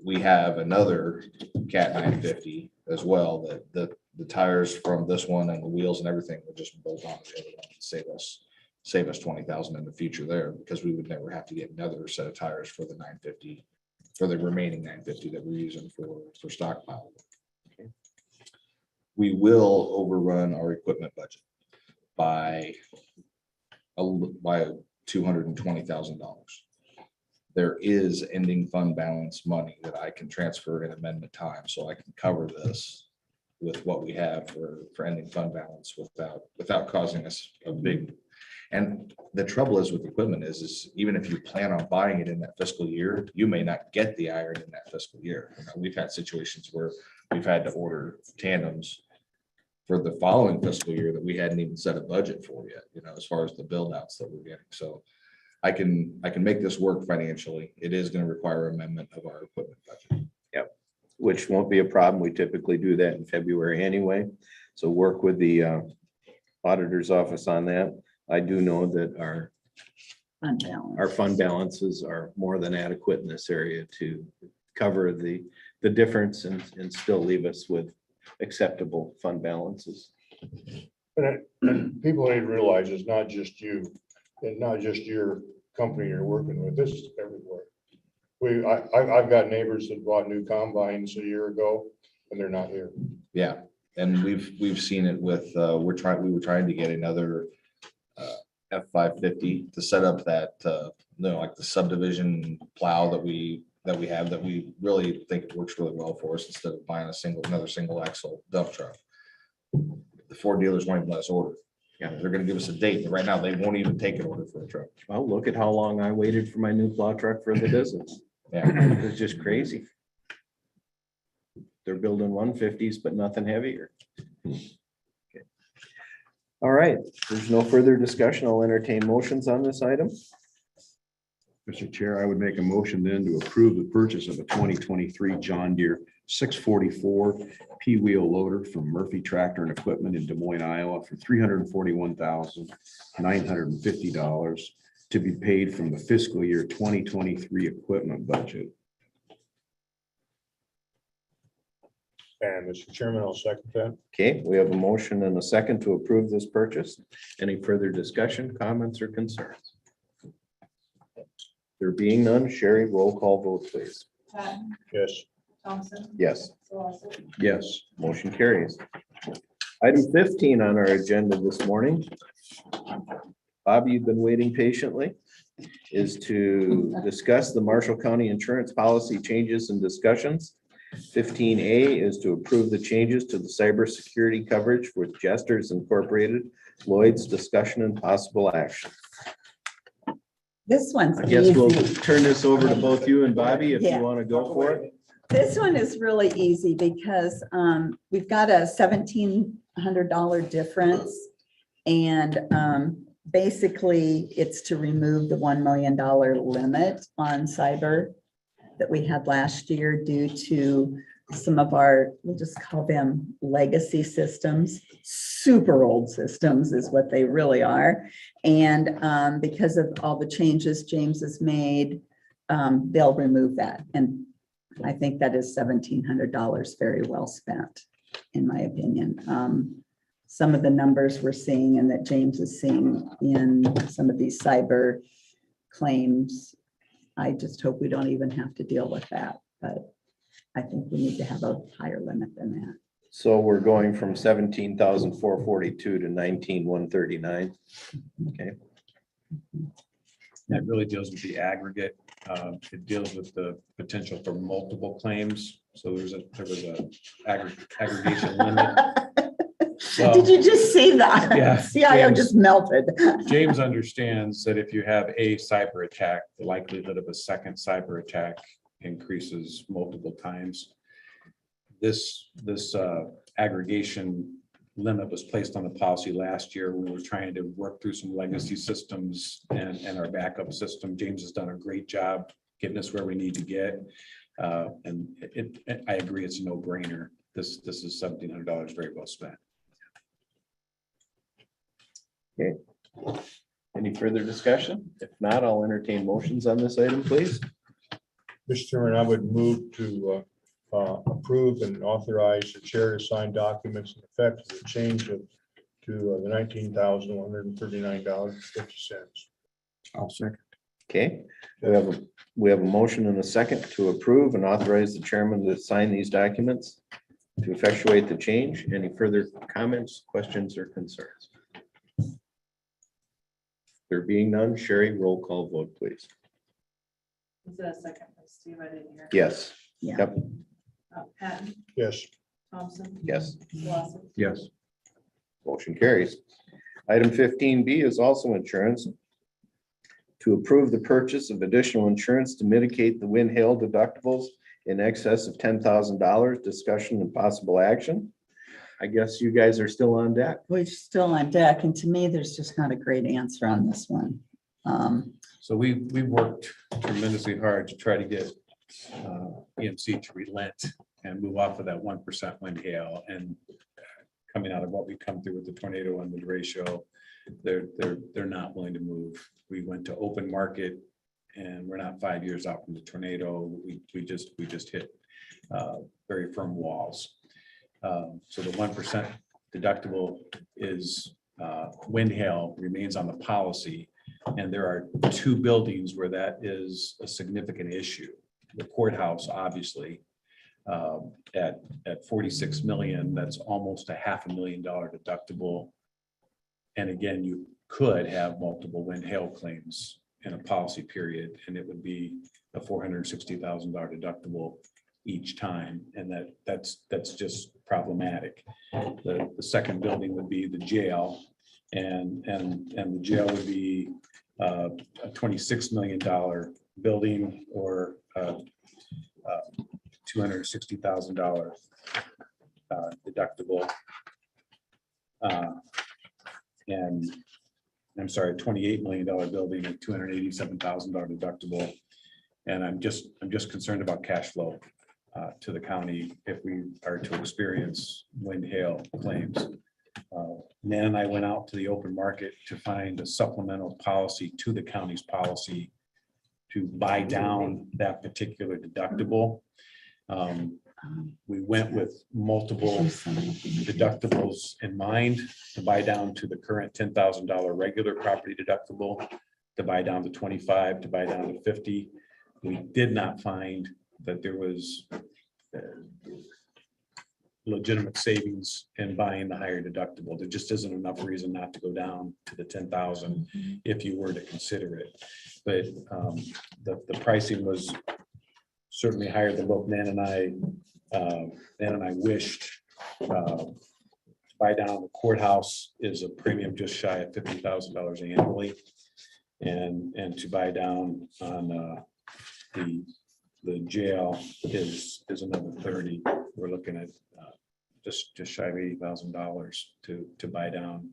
We have another Cat 950 as well, that the tires from this one and the wheels and everything will just bolt on to the other one and save us 20,000 in the future there, because we would never have to get another set of tires for the 950, for the remaining 950 that we're using for stockpile. Okay. We will overrun our equipment budget by $220,000. There is ending fund balance money that I can transfer in amendment time, so I can cover this with what we have for ending fund balance without causing us a big. And the trouble is with equipment is even if you plan on buying it in that fiscal year, you may not get the iron in that fiscal year. We've had situations where we've had to order tandems for the following fiscal year that we hadn't even set a budget for yet, as far as the build outs that we're getting. So I can make this work financially. It is going to require amendment of our equipment budget. Yep, which won't be a problem. We typically do that in February anyway. So work with the auditor's office on that. I do know that our fund balances are more than adequate in this area to cover the difference and still leave us with acceptable fund balances. And people need to realize it's not just you and not just your company you're working with. This is everywhere. I've got neighbors that bought new combines a year ago and they're not here. Yeah, and we've seen it with we were trying to get another F550 to set up that like the subdivision plow that we have, that we really think it works really well for us, instead of buying another single axle dump truck. The Ford dealers won't even let us order. Yeah, they're gonna give us a date, and right now they won't even take an order for a truck. Well, look at how long I waited for my new plow truck for the business. Yeah, It's just crazy. They're building 150s, but nothing heavier. Okay. All right, there's no further discussion. I'll entertain motions on this item. Mr. Chair, I would make a motion then to approve the purchase of a 2023 John Deere 644 P-wheel loader from Murphy Tractor and Equipment in Des Moines, Iowa for $341,950 to be paid from the fiscal year 2023 equipment budget. And Mr. Chairman, I'll second that. Okay, we have a motion and a second to approve this purchase. Any further discussion, comments, or concerns? There being none, Sherry, roll call vote, please. Patton, Yes. Thompson, Yes. Slosson, Yes. Motion carries. Item 15 on our agenda this morning. Bobby, you've been waiting patiently, is to discuss the Marshall County Insurance Policy changes and discussions. 15A is to approve the changes to the cybersecurity coverage with Jesters Incorporated, Lloyd's discussion and possible action. This one's I guess we'll easy. turn this over to both you and Bobby if you Yeah. want to go for it. This one is really easy because we've got a $1,700 difference. And basically, it's to remove the $1 million limit on cyber that we had last year due to some of our, we'll just call them legacy systems. Super old systems is what they really are. And because of all the changes James has made, they'll remove that. And I think that is $1,700 very well spent, in my opinion. Some of the numbers we're seeing and that James is seeing in some of these cyber claims, I just hope we don't even have to deal with that, but I think we need to have a higher limit than that. So we're going from 17,442 to 19,139. Okay. That really deals with the aggregate. It deals with the potential for multiple claims. So there was a aggregation limit. Well, Did you just see that? Yeah, CIO James. just melted. James understands that if you have a cyber attack, the likelihood of a second cyber attack increases multiple times. This aggregation limit was placed on the policy last year. We were trying to work through some legacy systems and our backup system. James has done a great job getting us where we need to get. And I agree, it's a no-brainer. This is $1,700 very well spent. Okay. Any further discussion? If not, I'll entertain motions on this item, please. Mr. Chairman, I would move to approve and authorize the chair to sign documents in effect of the change of to the $19,139.50. I'll second. Okay, we have a motion and a second to approve and authorize the chairman to sign these documents to effectuate the change. Any further comments, questions, or concerns? There being none, Sherry, roll call vote, please. was that a second, Steve? I didn't hear. Yes. Yeah. Yep. Patton, Yes. Thompson, Yes. Slosson, Yes. Motion carries. Item 15B is also insurance. To approve the purchase of additional insurance to mitigate the wind hail deductibles in excess of $10,000, discussion and possible action. I guess you guys are still on deck. We're still on deck, and to me, there's just not a great answer on this one. So we worked tremendously hard to try to get EMC to relent and move off of that 1% wind hail. And coming out of what we come through with the tornado and the ratio, they're not willing to move. We went to open market, and we're not 5 years out from the tornado. We just hit very firm walls. So the 1% deductible is wind hail remains on the policy. And there are two buildings where that is a significant issue. The courthouse, obviously, at 46 million, that's almost a $500,000 deductible. And again, you could have multiple wind hail claims in a policy period, and it would be a $460,000 deductible each time, and that's just problematic. The second building would be the jail, and the jail would be a $26 million building or $260,000 deductible. And I'm sorry, $28 million building at $287,000 deductible. And I'm just concerned about cash flow to the county if we are to experience wind hail claims. Nan and I went out to the open market to find a supplemental policy to the county's policy to buy down that particular deductible. We went with multiple deductibles in mind to buy down to the current $10,000 regular property deductible, to buy down to 25, to buy down to 50. We did not find that there was legitimate savings in buying the higher deductible. There just isn't enough reason not to go down to the 10,000 if you were to consider it. But the pricing was certainly higher than both Nan and I wished. Buy down the courthouse is a premium just shy of $50,000 annually. And to buy down on the jail is another 30. We're looking at just shy of $80,000 to buy down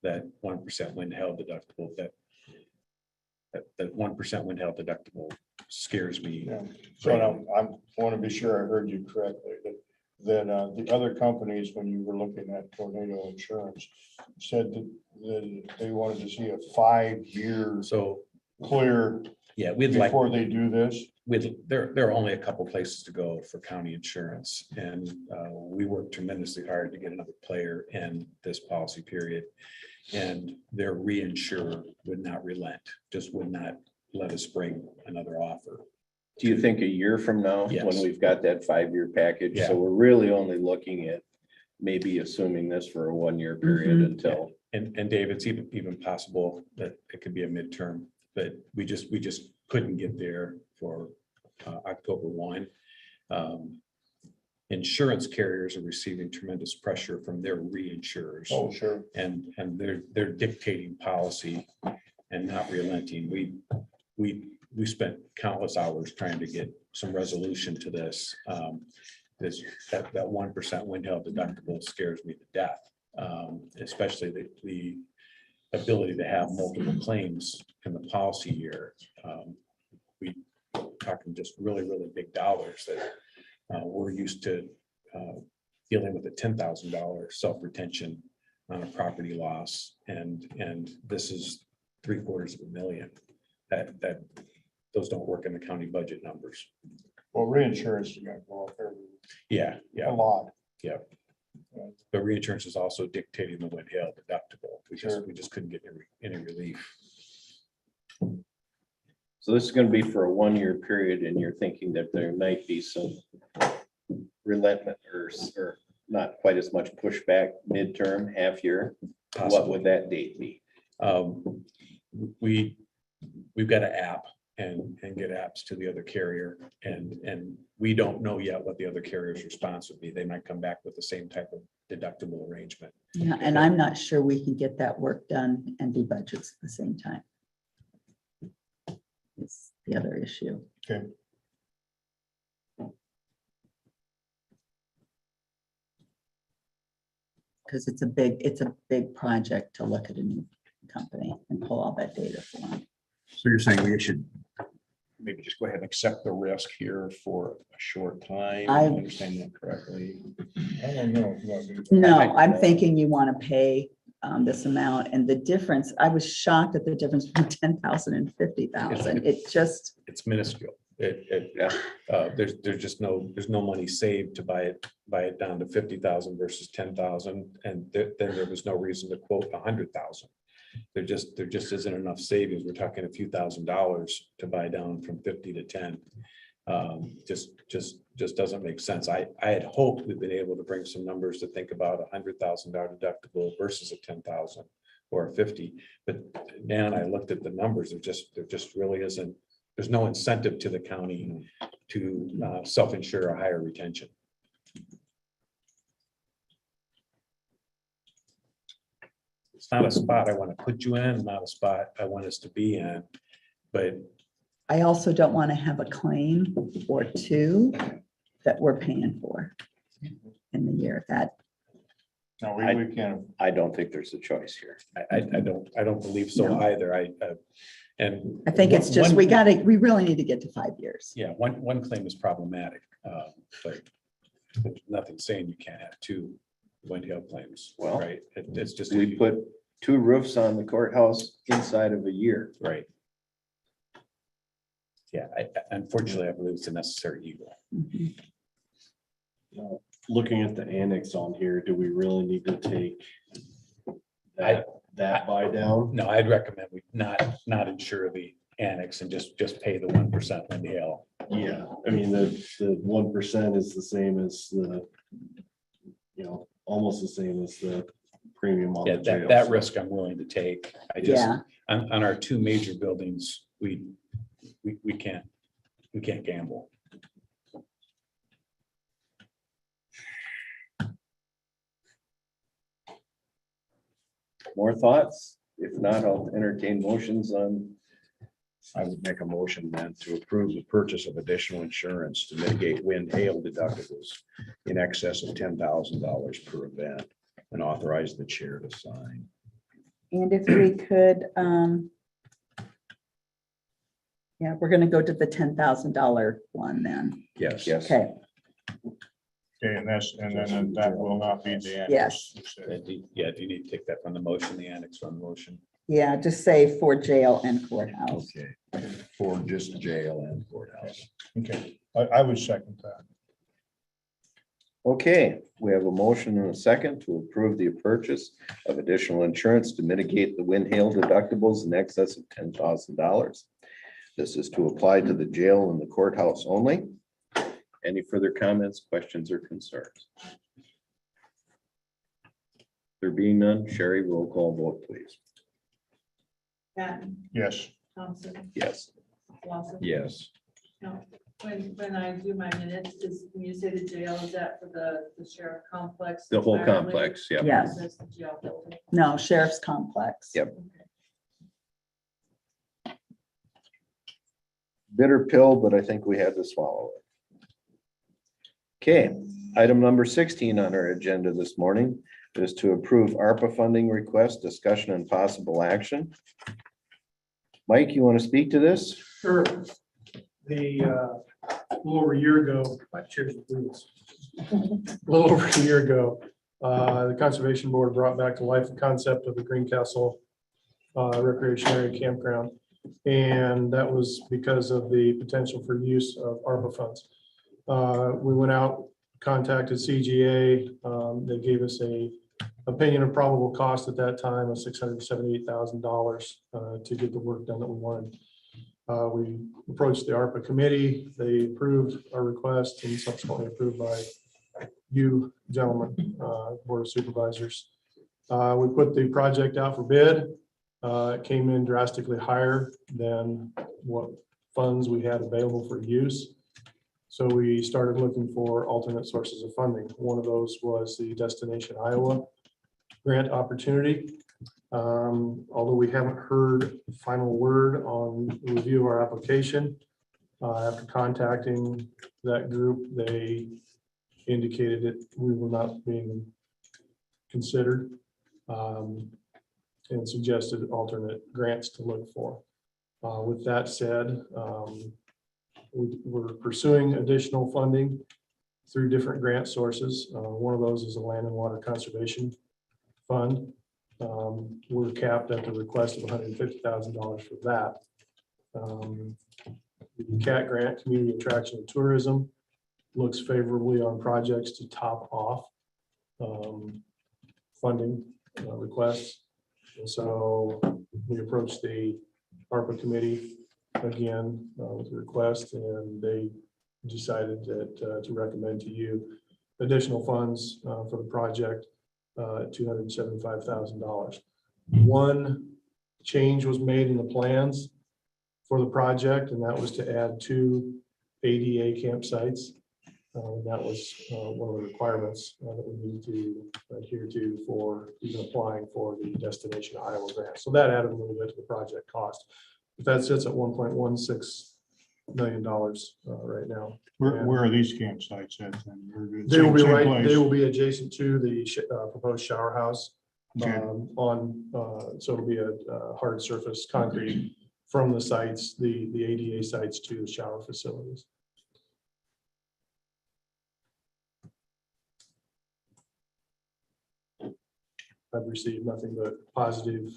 that 1% wind hail deductible. That 1% wind hail deductible scares me. Yeah. So now, I want to be sure I heard you correctly, that the other companies, when you were looking at tornado insurance, said that they wanted to see a 5-year So clear yeah, we'd like. before they do this. There are only a couple places to go for county insurance, and we worked tremendously hard to get another player in this policy period. And their reinsurer would not relent, just would not let us bring another offer. Do you think a year from now, Yes. when we've got that 5-year package? Yeah. So we're really only looking at maybe assuming this for a 1-year period until. And Dave, it's even possible that it could be a midterm, but we just couldn't get there for October 1. Insurance carriers are receiving tremendous pressure from their reinsurers. Oh, sure. And they're dictating policy and not relenting. We spent countless hours trying to get some resolution to this. That 1% wind hail deductible scares me to death, especially the ability to have multiple claims in the policy year. We talking just really big dollars that we're used to dealing with a $10,000 self-retention on a property loss, and this is $750,000. That those don't work in the county budget numbers. Well, reinsurance is going to go up there Yeah, a lot. but reinsurance is also dictating the wind hail deductible. Sure. We just couldn't get any relief. So this is going to be for a 1-year period, and you're thinking that there might be some relentless or not quite as much pushback midterm, half year. What would that date be? We've got an app and get apps to the other carrier, and we don't know yet what the other carrier's response would be. They might come back with the same type of deductible arrangement. Yeah, and I'm not sure we can get that work done and do budgets at the same time. It's the other issue. Okay. Because it's a big project to look at a new company and pull all that data for them. So you're saying we should maybe just go ahead and accept the risk here for a short time? I understand that correctly. I don't know. if you want to do that. No, I'm thinking you want to pay this amount, and the difference, I was shocked at the difference between 10,000 and 50,000. It just, It's minuscule. There's there's no money saved to buy it down to 50,000 versus 10,000, and then there was no reason to quote 100,000. There just isn't enough savings. We're talking a few $1,000s to buy down from 50 to 10. Just doesn't make sense. I had hoped we'd been able to bring some numbers to think about $100,000 deductible versus a 10,000 or a 50. But Dan and I looked at the numbers. There just really isn't. There's no incentive to the county to self-insure a higher retention. It's not a spot I want to put you in, not a spot I want us to be in, but I also don't want to have a claim or two that we're paying for in the year. That, No, we can't. I don't think there's a choice here. I don't believe so No. either. And I think it's just, we really need to get to 5 years. Yeah, one claim is problematic, but there's nothing saying you can't have two wind hail claims. Well, right? It's just. We put 2 roofs on the courthouse inside of a year. Right. Yeah, unfortunately, I believe it's a necessary evil. Mhm. Looking at the annex on here, do we really need to take that buy down? No, I'd recommend we not insure the annex and just pay the 1% wind hail. Yeah, I mean, the 1% is the same as almost the same as the premium on Yeah, the jail. that so. risk I'm willing to take. I just, Yeah, on our two major buildings, we can't gamble. More thoughts? If not, I'll entertain motions on. I would make a motion then to approve the purchase of additional insurance to mitigate wind hail deductibles in excess of $10,000 per event and authorize the chair to sign. and if we could, yeah, we're gonna go to the $10,000 one then. Yes. Yes. Okay, Okay, and then that will not be the. Yes. Yeah, do you need to take that from the motion, the annex from the motion? yeah, just say for jail and courthouse. Okay, for just jail and courthouse. Okay, I would second that. Okay, we have a motion and a second to approve the purchase of additional insurance to mitigate the wind hail deductibles in excess of $10,000. This is to apply to the jail and the courthouse only. Any further comments, questions, or concerns? There being none, Sherry, roll call vote, please. Patton, Yes. Thompson, Yes. Lawson. Yes. No, when I do my minutes, when you say the jail, is that for the sheriff complex? The whole entirely? complex, yeah. Yes, Just the jail building? no, sheriff's complex. Yep. Bitter pill, but I think we had to swallow it. Okay, item number 16 on our agenda this morning is to approve ARPA funding request, discussion and possible action. Mike, you want to speak to this? Sure. The, a little over a year ago, my chair's please. A little over a year ago, the Conservation Board brought back to life the concept of the Greencastle Recreation Area Campground. And that was because of the potential for use of ARPA funds. We went out, contacted CGA. They gave us a opinion of probable cost at that time of $678,000 to get the work done that we wanted. We approached the ARPA committee. They approved our request and subsequently approved by you gentlemen, Board of Supervisors. We put the project out for bid. It came in drastically higher than what funds we had available for use. So we started looking for alternate sources of funding. One of those was the Destination Iowa grant opportunity. Although we haven't heard the final word on the review of our application, after contacting that group, they indicated that we were not being considered and suggested alternate grants to look for. With that said, we're pursuing additional funding through different grant sources. One of those is the Land and Water Conservation Fund. We're capped at the request of $150,000 for that. The CAT grant, Community Attraction and Tourism, looks favorably on projects to top off funding requests. And so we approached the ARPA committee again with a request, and they decided that to recommend to you additional funds for the project at $275,000. One change was made in the plans for the project, and that was to add 2 ADA campsites. That was one of the requirements that we need to adhere to for even applying for the Destination Iowa grant. So that added a little bit to the project cost. But that sits at $1.16 million right now. Where are these campsites at then? They will be Same right, place? they will be adjacent to the proposed shower house. Okay. So it'll be a hard surface concrete from the sites, the ADA sites to the shower facilities. I've received nothing but positive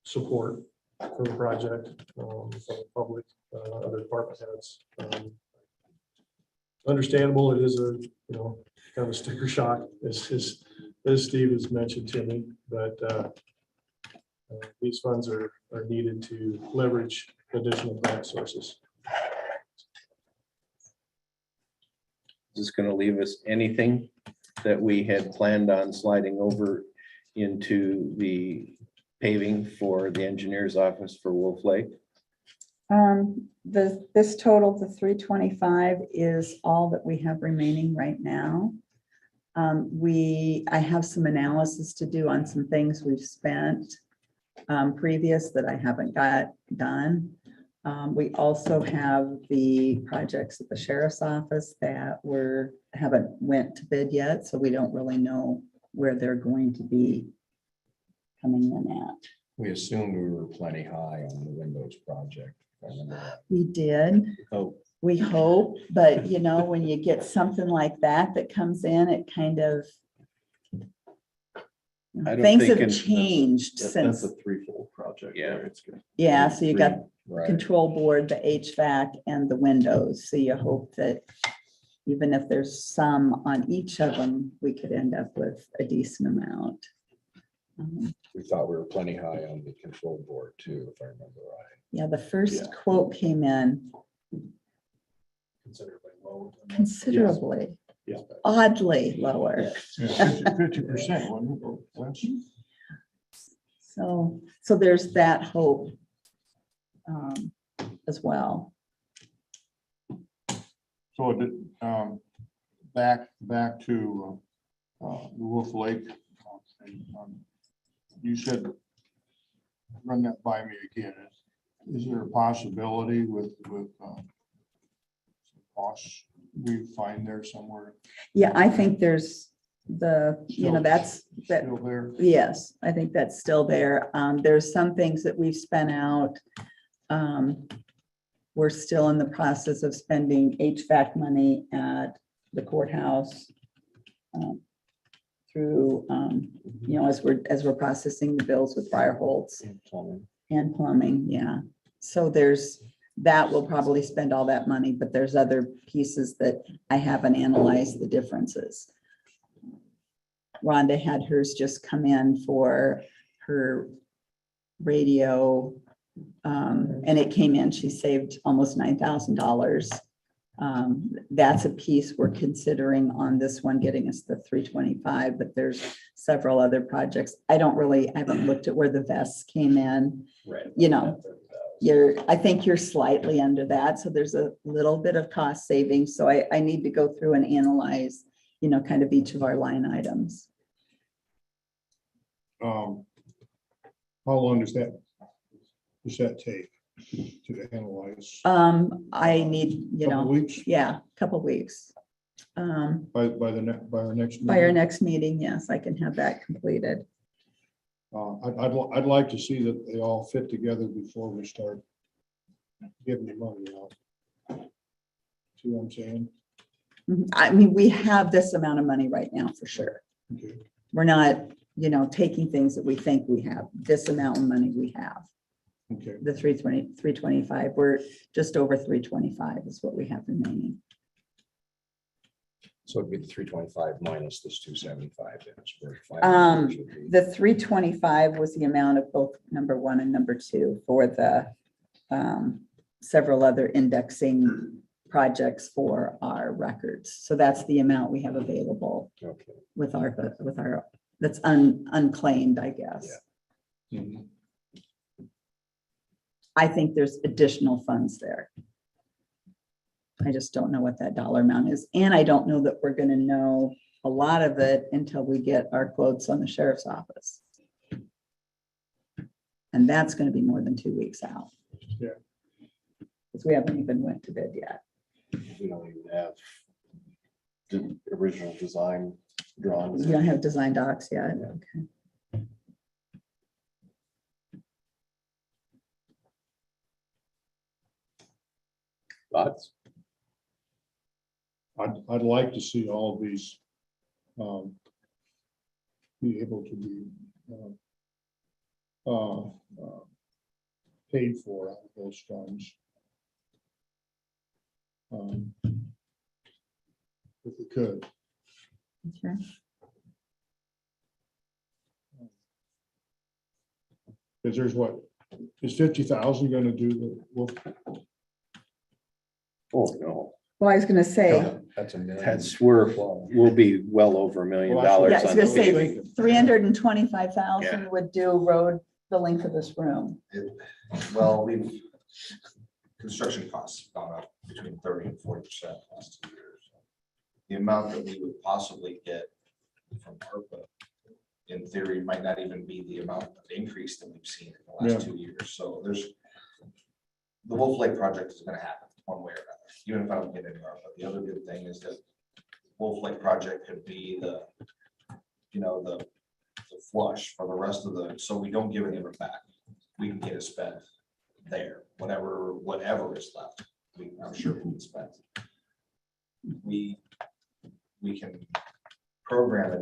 support for the project from the public, other department heads. Understandable, it is a, kind of a sticker shock, as Steve has mentioned to me, but These funds are needed to leverage additional grant sources. Is this gonna leave us anything that we had planned on sliding over into the paving for the engineer's office for Wolf Lake? This total, the 325 is all that we have remaining right now. I have some analysis to do on some things we've spent previous that I haven't got done. We also have the projects at the sheriff's office that haven't went to bid yet, so we don't really know where they're going to be coming in at. We assumed we were plenty high on the Windows project. if I remember that. We did. Oh, We hope, but you know, when you get something like that comes in, it kind of. I don't Things think have in- changed That's since, a threefold project. Yeah. there. It's good. yeah, so you got right. control board, the HVAC and the windows. So you hope that even if there's some on each of them, we could end up with a decent amount. We thought we were plenty high on the control board too, if I remember right. Yeah, the first Yeah. quote came in Considerably low. considerably, Yeah. oddly lower. 50%, wasn't it? So there's that hope as well. So it did, back to the Wolf Lake. You said, run that by me again. Is there a possibility with costs we find there somewhere Yeah, I think there's that's, still there? yes, I think that's still there. There's some things that we've spent out. We're still in the process of spending HVAC money at the courthouse. Through, as we're processing the bills with Briar Holtz and plumbing, yeah. So that will probably spend all that money, but there's other pieces that I haven't analyzed the differences. Rhonda had hers just come in for her radio, and it came in, she saved almost $9,000. That's a piece we're considering on this one, getting us the 325, but there's several other projects. I haven't looked at where the vests came in. Right. I think you're slightly under that, so there's a little bit of cost savings. So I need to go through and analyze, kind of each of our line items. How long does that take to analyze? I need, Couple weeks? yeah, a couple weeks. By our next. By our meeting? next meeting, yes, I can have that completed. I'd like to see that they all fit together before we start giving the money out. See what I'm saying? I mean, we have this amount of money right now for sure. Okay. We're not, taking things that we think we have. This amount of money we have. Okay. The 325, we're just over 325 is what we have remaining. So it'd be the 325 minus this 275. then, is where 500 should be. The 325 was the amount of both number 1 and number 2 for the several other indexing projects for our records. So that's the amount we have available Okay. with our that's unclaimed, I guess. Yeah. Mhm. I think there's additional funds there. I just don't know what that dollar amount is. And I don't know that we're going to know a lot of it until we get our quotes on the sheriff's office. And that's going to be more than 2 weeks out. Yeah. Because we haven't even went to bid yet. We don't even have the original design drawings. You don't have design docs yet. Okay. Thoughts? I'd like to see all of these be able to be paid for out of those funds. If we could. Okay. Because there's what, is 50,000 gonna do the wolf? Oh, no, Well, I was gonna say, That's a million. that's, we'll be well over $1 million. Well, yeah, I was on gonna those. say 325,000 would do road the length of this room. Well, construction costs gone up between 30% and 40% last 2 years. The amount that we would possibly get from ARPA, in theory, might not even be the amount of increase that we've seen in the last 2 years. So the Wolf Lake project is gonna happen one way or another, even if I don't get any ARPA. The other good thing is that Wolf Lake project could be the flush for the rest of so we don't give any of it back. We can get it spent there, whatever is left, I'm sure we can spend. We can program it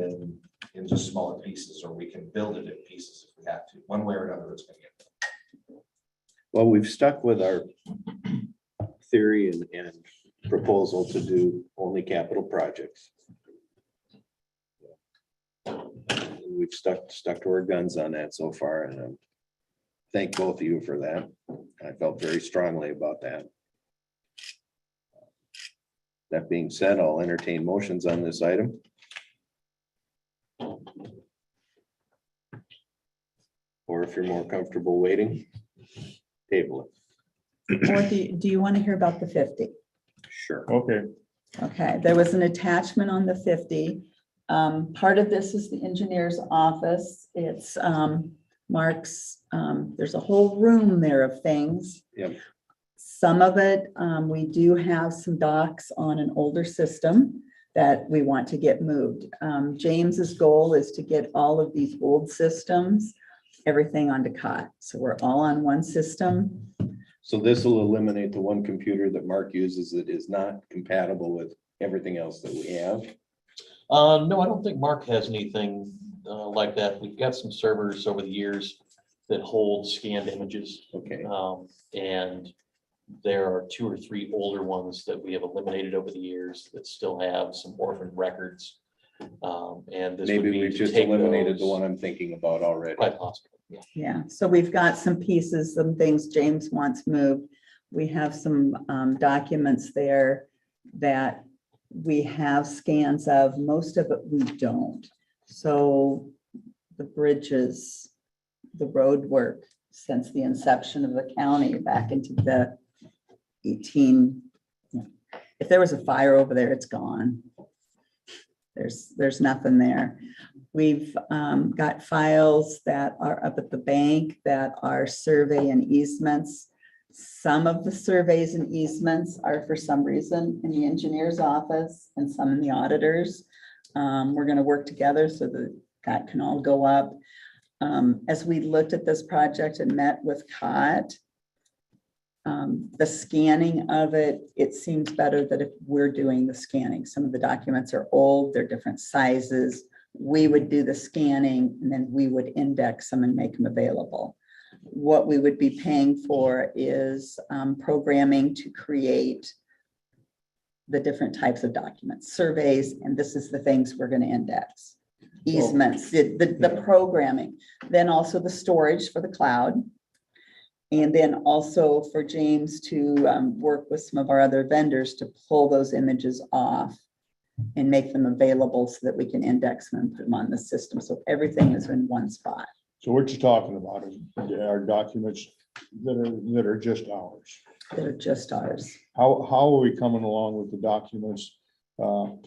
in just smaller pieces, or we can build it in pieces if we have to. One way or another, it's gonna get done. Well, we've stuck with our theory and proposal to do only capital projects. We've stuck to our guns on that so far, and thank both of you for that. I felt very strongly about that. That being said, I'll entertain motions on this item. Or if you're more comfortable waiting, table it. Or do you want to hear about the 50? Sure. Okay, Okay, there was an attachment on the 50. Part of this is the engineer's office. It's Mark's, there's a whole room there of things. Yep. Some of it, we do have some docks on an older system that we want to get moved. James's goal is to get all of these old systems, everything onto COT. So we're all on one system. So this will eliminate the one computer that Mark uses that is not compatible with everything else that we have. No, I don't think Mark has anything like that. We've got some servers over the years that hold scanned images. Okay. And there are 2 or 3 older ones that we have eliminated over the years that still have some orphan records. And this would Maybe be we've to just take eliminated the those- one I'm thinking about already. Quite possible, yeah. Yeah, so we've got some pieces, some things James wants moved. We have some documents there that we have scans of. Most of it we don't. So the bridges, the road work since the inception of the county back into the 18. If there was a fire over there, it's gone. There's nothing there. We've got files that are up at the bank that are survey and easements. Some of the surveys and easements are for some reason in the engineer's office and some in the auditor's. We're going to work together so that can all go up. As we looked at this project and met with COT, the scanning of it, it seems better that if we're doing the scanning. Some of the documents are old, they're different sizes. We would do the scanning and then we would index them and make them available. What we would be paying for is programming to create the different types of documents, surveys, and this is the things we're going to index. Easements, the programming, then also the storage for the cloud. And then also for James to work with some of our other vendors to pull those images off and make them available so that we can index them and put them on the system. So everything is in one spot. so what you're talking about is our documents that are just ours. They're just ours. How are we coming along with the documents? From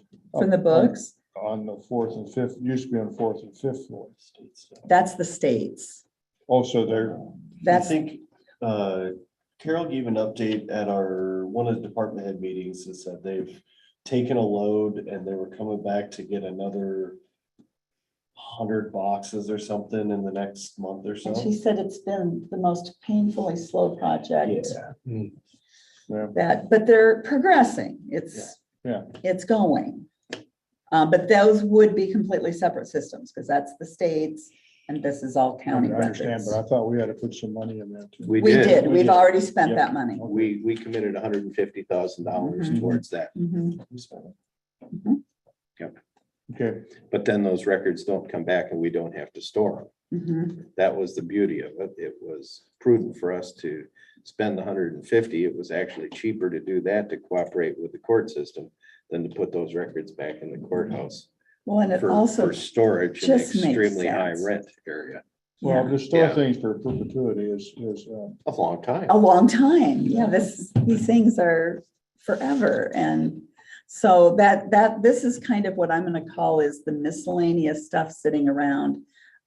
the books, On the 4th and 5th, used to be on 4th and 5th floor. that's the states. Also, they're, That's, I think Carol gave an update at one of the department head meetings and said they've taken a load and they were coming back to get another 100 boxes or something in the next month or so. and she said it's been the most painfully slow project. yeah, But they're progressing. Yeah. It's going. But those would be completely separate systems because that's the states and this is all I county understand, records. but I thought we had to put some money in there too. We did. We've already spent Yeah. that money. We committed $150,000 Mhm. towards that. Mhm. Okay, But then those records don't come back and we don't have to store them. That was the beauty of it. It was prudent for us to spend the 150. It was actually cheaper to do that, to cooperate with the court system, than to put those records back in the courthouse Well, and it for also storage in an just makes extremely high sense. rent area. Well, to store Yeah. things for perpetuity is, A long time. a long time. Yeah, these things are forever. And so this is kind of what I'm gonna call is the miscellaneous stuff sitting around.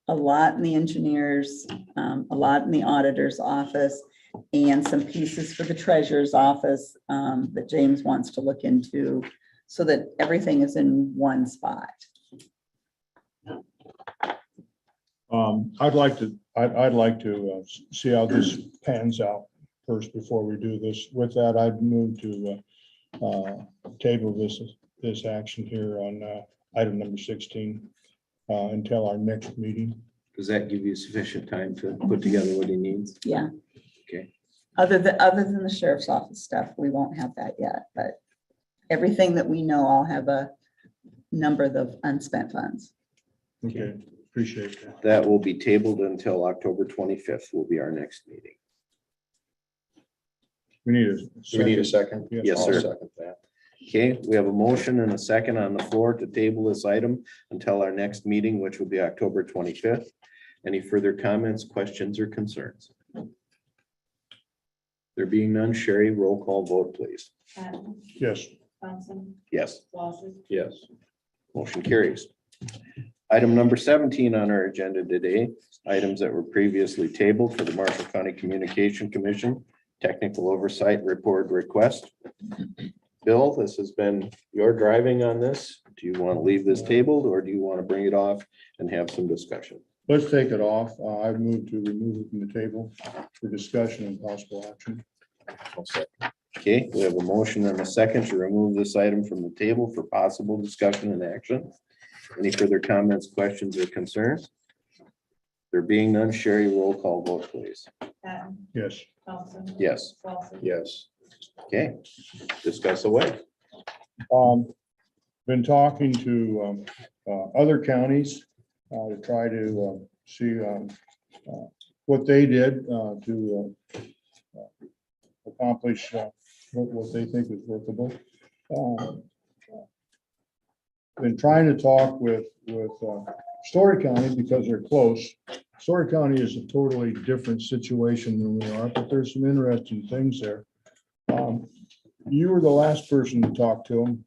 A lot in the engineers, a lot in the auditor's office, and some pieces for the treasurer's office that James wants to look into, so that everything is in one spot. I'd like to see how this pans out first before we do this. With that, I'd move to table this action here on item number 16 until our next meeting. Does that give you sufficient time to put together what he needs? Yeah. Okay. Other than the sheriff's office stuff, we won't have that yet, but everything that we know, I'll have a number of unspent funds. Okay, appreciate that. That will be tabled until October 25th will be our next meeting. We need Do we need a second? Yes, I'll sir. second that. Okay, we have a motion and a second on the floor to table this item until our next meeting, which will be October 25th. Any further comments, questions, or concerns? There being none, Sherry, roll call vote, please. Patton, Yes. Thompson, Yes. Lawson, Yes. Motion carries. Item number 17 on our agenda today, items that were previously tabled for the Marshall County Communication Commission, technical oversight report request. Bill, this has been your driving on this. Do you want to leave this tabled, or do you want to bring it off and have some discussion? Let's take it off. I move to remove it from the table for discussion and possible action. Okay, we have a motion and a second to remove this item from the table for possible discussion and action. Any further comments, questions, or concerns? There being none, Sherry, roll call vote, please. Patton, Yes. Thompson. Yes. Lawson. Yes. Okay, discuss away. Been talking to other counties to try to see what they did to accomplish what they think is workable. Been trying to talk with Story County because they're close. Story County is a totally different situation than we are, but there's some interesting things there. You were the last person to talk to them.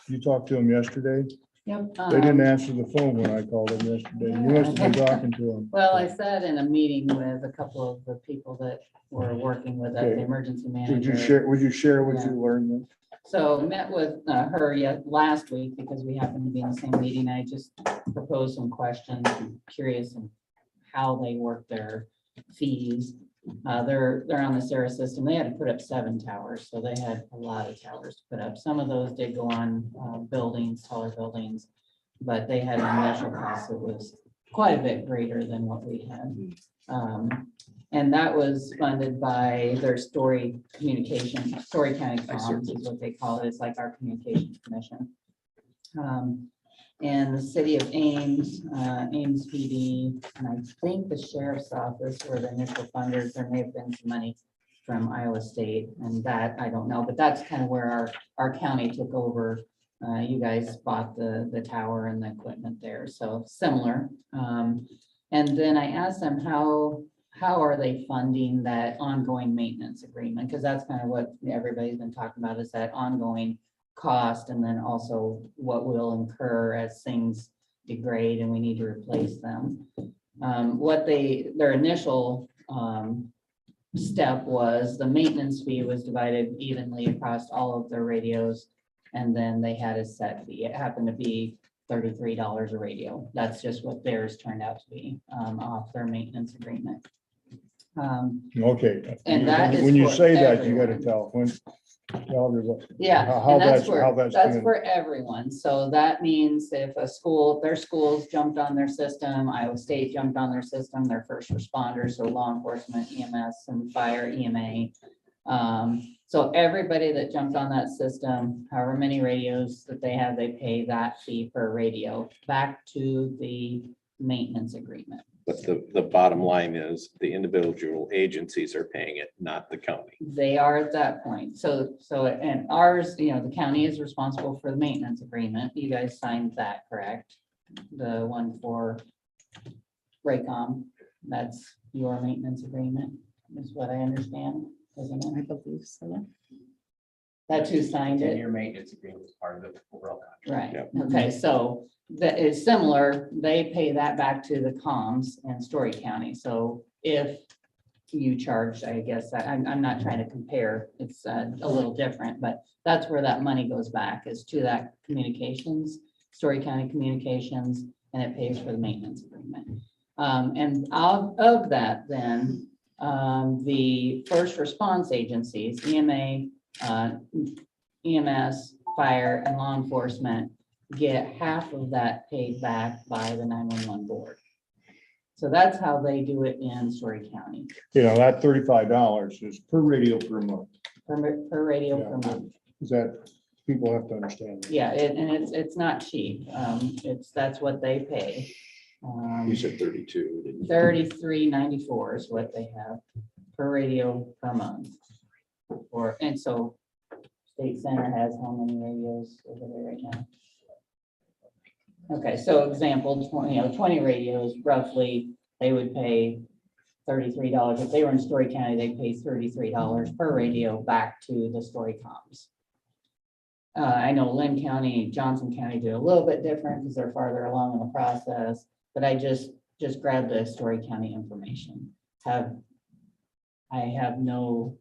You talked to them yesterday. Yep. They didn't answer the phone when I called them yesterday. You must have been talking to them. Well, I sat in a meeting with a couple of the people that were working with us, the Okay. emergency Would manager. you share what you learned then? So met with her last week because we happened to be in the same meeting. I just proposed some questions. I'm curious of how they work their fees. They're on the Sarah system. They had to put up 7 towers, so they had a lot of towers to put up. Some of those did go on buildings, taller buildings, but they had an initial cost that was quite a bit greater than what we had. And that was funded by their Story County Comms is what they call it. It's like our communications commission. And the city of Ames, Ames PD, and I think the sheriff's office were the initial funders. There may have been some money from Iowa State, and that I don't know, but that's kind of where our county took over. You guys bought the tower and the equipment there, so similar. And then I asked them how are they funding that ongoing maintenance agreement? Because that's kind of what everybody's been talking about, is that ongoing cost, and then also what will incur as things degrade and we need to replace them. Their initial step was the maintenance fee was divided evenly across all of their radios, and then they had a set fee. It happened to be $33 a radio. That's just what theirs turned out to be off their maintenance agreement. Okay. And that is When you for say that, you gotta everyone. tell everybody. Yeah, How and that's that's gonna- for everyone. So that means if their schools jumped on their system, Iowa State jumped on their system, their first responders, so law enforcement, EMS and fire, EMA. So everybody that jumped on that system, however many radios that they have, they pay that fee per radio back to the maintenance agreement. But the bottom line is the individual agencies are paying it, not the county. They are at that point. So, and ours, the county is responsible for the maintenance agreement. You guys signed that, correct? The one for Raycom, that's your maintenance agreement, is what I understand, isn't it? I believe so. That's who signed it? Your maintenance agreement is part of the overall contract. Right, okay, so that is similar, they pay that back to the comms in Story County, so if you charge, I guess, I'm not trying to compare, it's a little different, but that's where that money goes back, is to that communications, Story County Communications, and it pays for the maintenance agreement. And out of that, then, the first response agencies, EMA, EMS, fire, and law enforcement get half of that paid back by the 911 board. So that's how they do it in Story County, That $35 is per radio per month. per radio per Yeah. month. Is that, people have to understand. Yeah, and it's not cheap. That's what they pay. You said 32, didn't you? $33.94 is what they have per radio per month. And so State Center has how many radios over there right now? Okay, so example, 20 radios, roughly, they would pay $33. If they were in Story County, they'd pay $33 per radio back to the Story comms. I know Lynn County, Johnson County do a little bit different because they're farther along in the process, but I just grabbed the Story County information. I have no,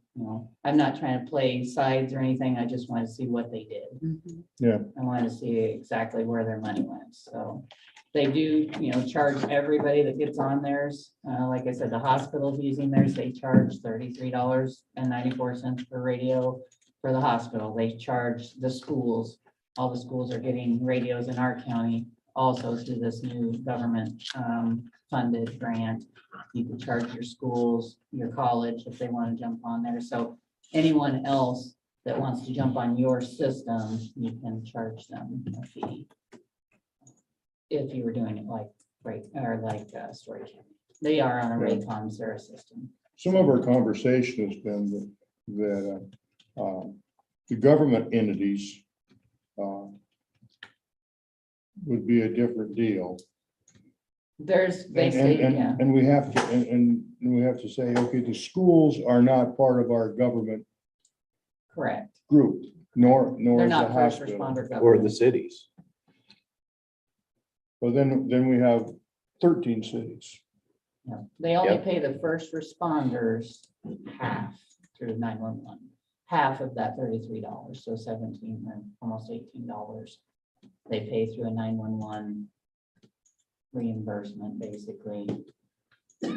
I'm not trying to play sides or anything. I just want to see what they did. Yeah. I want to see exactly where their money went. So they do, charge everybody that gets on theirs. Like I said, the hospital's using theirs. They charge $33.94 per radio for the hospital. They charge the schools. All the schools are getting radios in our county also through this new government funded grant. You can charge your schools, your college if they want to jump on there. So anyone else that wants to jump on your system, you can charge them a fee. If you were doing it like Story County. They are on a Raycom Sarah system. Some of our conversation has been that the government entities would be a different deal. And we have to, and we have to say, okay, the schools are not part of our government Correct. group, nor They're is the not first hospital. responder Or the government. cities. But then we have 13 cities. No, they only Yep. pay the first responders half through 911, half of that $33, so 17 or almost $18. They pay through a 911 reimbursement, basically,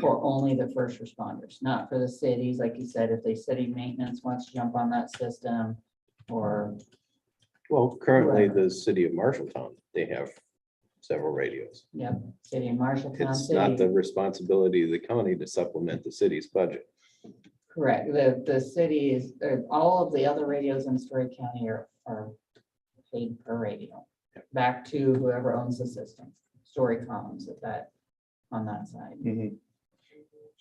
for only the first responders, not for the cities. Like you said, if the city maintenance wants to jump on that system, or Well, currently the city of Marshalltown, they have several radios. city of Marshalltown It's not the City. responsibility of the county to supplement the city's budget. Correct. The city is, all of the other radios in Story County are paid per radio, back to whoever owns the system. Story comms on that side.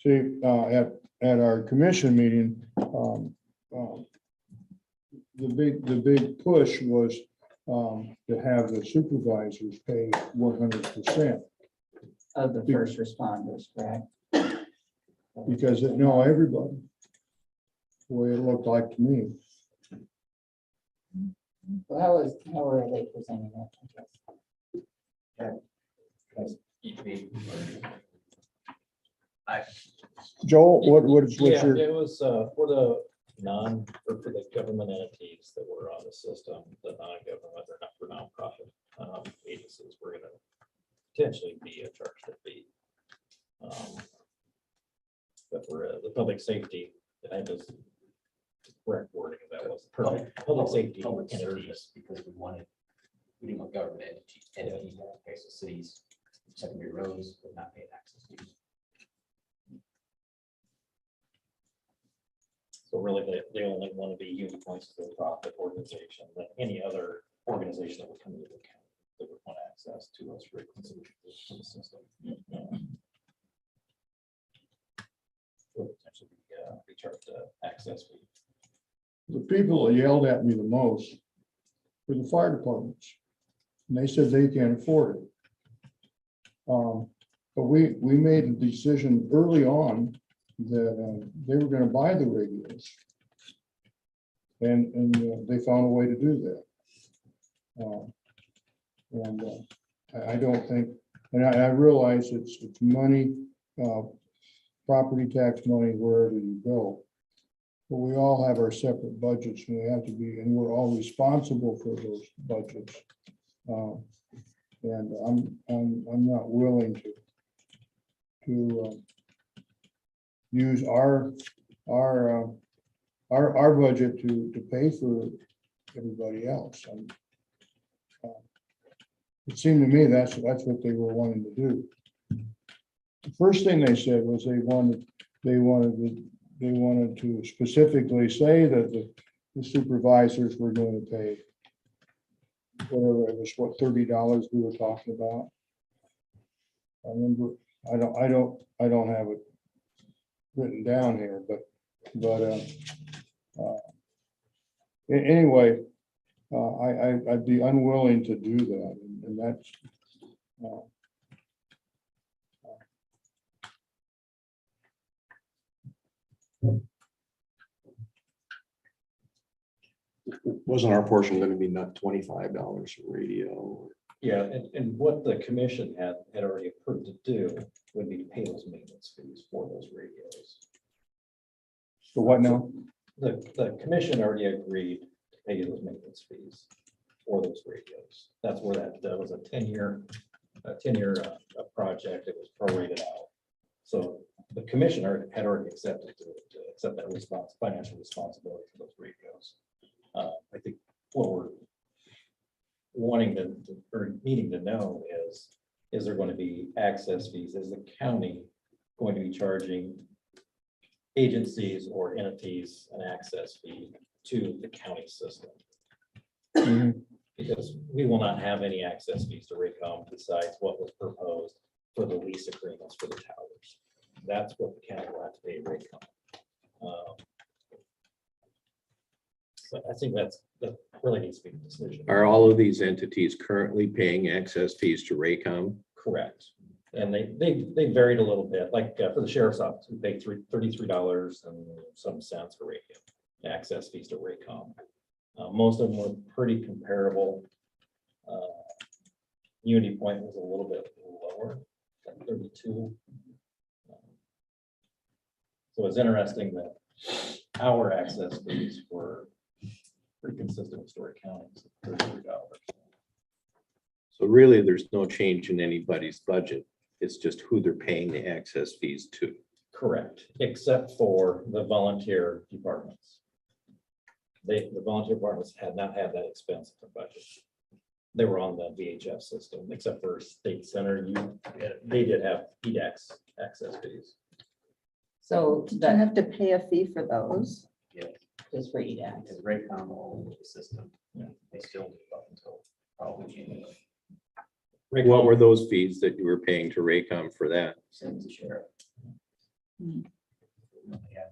See, at our commission meeting, the big push was to have the supervisors pay 100%. Of the first responders, correct? Because everybody. The way it looked like to me. Well, how are they presenting it? Joel, what's Yeah, your, it was for the for the government entities that were on the system, the non-government or not for nonprofit agencies, were gonna potentially be charged a fee. But for the public safety, I just correct wording, that was public safety. Public entities. service, because we didn't want government entities to pay, so cities, secondary roads would not pay access fees. So really, they only want to be Unipoint's for profit organization, than any other organization that would come into the county that would want access to us for the system. should be charged access fee. The people that yelled at me the most were the fire departments. And they said they can't afford it. But we made a decision early on that they were gonna buy the radios. And they found a way to do that. I don't think, and I realize it's money, property tax money wherever you go. But we all have our separate budgets and we have to be, and we're all responsible for those budgets. And I'm not willing to use our budget to pay for everybody else. And it seemed to me that's what they were wanting to do. The first thing they said was they wanted to specifically say that the supervisors were going to pay whatever it was, what, $30 we were talking about. I remember, I don't have it written down here, but anyway, I'd be unwilling to do that, and that's Wasn't our portion going to be not $25 a radio? Yeah, and what the commission had already approved to do would be to pay those maintenance fees for those radios. so what now? The commission already agreed to pay those maintenance fees for those radios. That's where that was a 10-year project. It was prorated out. So the commission had already accepted to accept that financial responsibility for those radios. I think what we're wanting to or needing to know is there going to be access fees? Is the county going to be charging agencies or entities an access fee to the county system? Because we will not have any access fees to Raycom besides what was proposed for the lease agreements for the towers. That's what the county will have to pay Raycom. So I think that really needs to be a decision. Are all of these entities currently paying access fees to Raycom? Correct. And they varied a little bit, like for the sheriff's office, we paid $33 and some cents for radio access fees to Raycom. Most of them were pretty comparable. Unity Point was a little bit lower, like 32. So it's interesting that our access fees were pretty consistent with Story County's $33. So really, there's no change in anybody's budget. It's just who they're paying the access fees to. Correct, except for the volunteer departments. The volunteer departments had not had that expense in their budget. They were on the VHF system, except for State Center. They did have PDAX access fees. So Did you that have to pay a fee for those? is for EDAX. Because Raycom owns the system. Yeah. They still do up until probably January. What were those fees that you were paying to Raycom for that? Same as the sheriff. Yeah.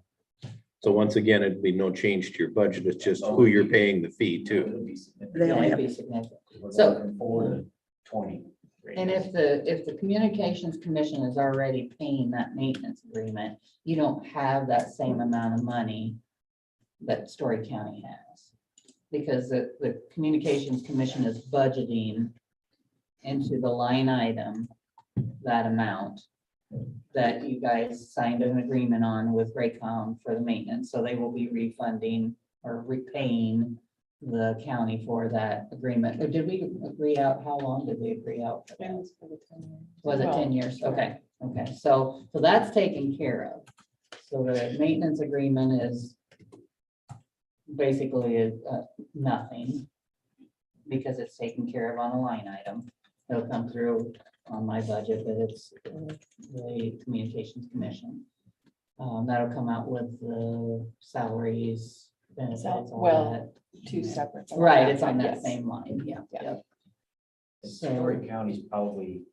So once again, it'd be no change to your budget. It's just who you're paying the fee to. It'll be significant. They only It'd have, be significant. We're So- going from 4 to 20. And if the Communications Commission is already paying that maintenance agreement, you don't have that same amount of money that Story County has. Because the Communications Commission is budgeting into the line item that amount that you guys signed an agreement on with Raycom for the maintenance. So they will be refunding or repaying the county for that agreement. Or did we agree out, how long did we agree out for that? Was it 10 years? Okay, okay. So that's taken care of. So the maintenance agreement is basically nothing because it's taken care of on a line item. It'll come through on my budget, but it's the Communications Commission. That'll come out with the salaries, benefits, all well, that. Two separate. Right, it's on that Yes. same line, yeah, yeah. Story County's probably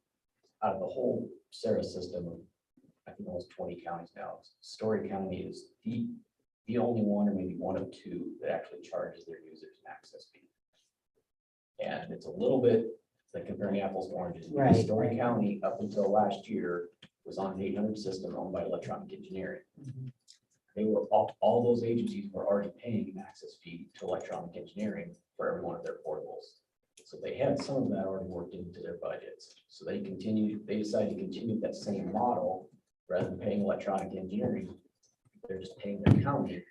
out of the whole Sarah system. I think almost 20 counties now. Story County is the only one, or maybe one of two, that actually charges their users an access fee. And it's a little bit like comparing apples to oranges. Right. Story County, up until last year, was on an 800 system owned by Electronic Engineering. They were, all those agencies were already paying an access fee to Electronic Engineering for every one of their portables. So they had some of that already worked into their budgets. So they decided to continue that same model rather than paying Electronic Engineering. They're just paying the county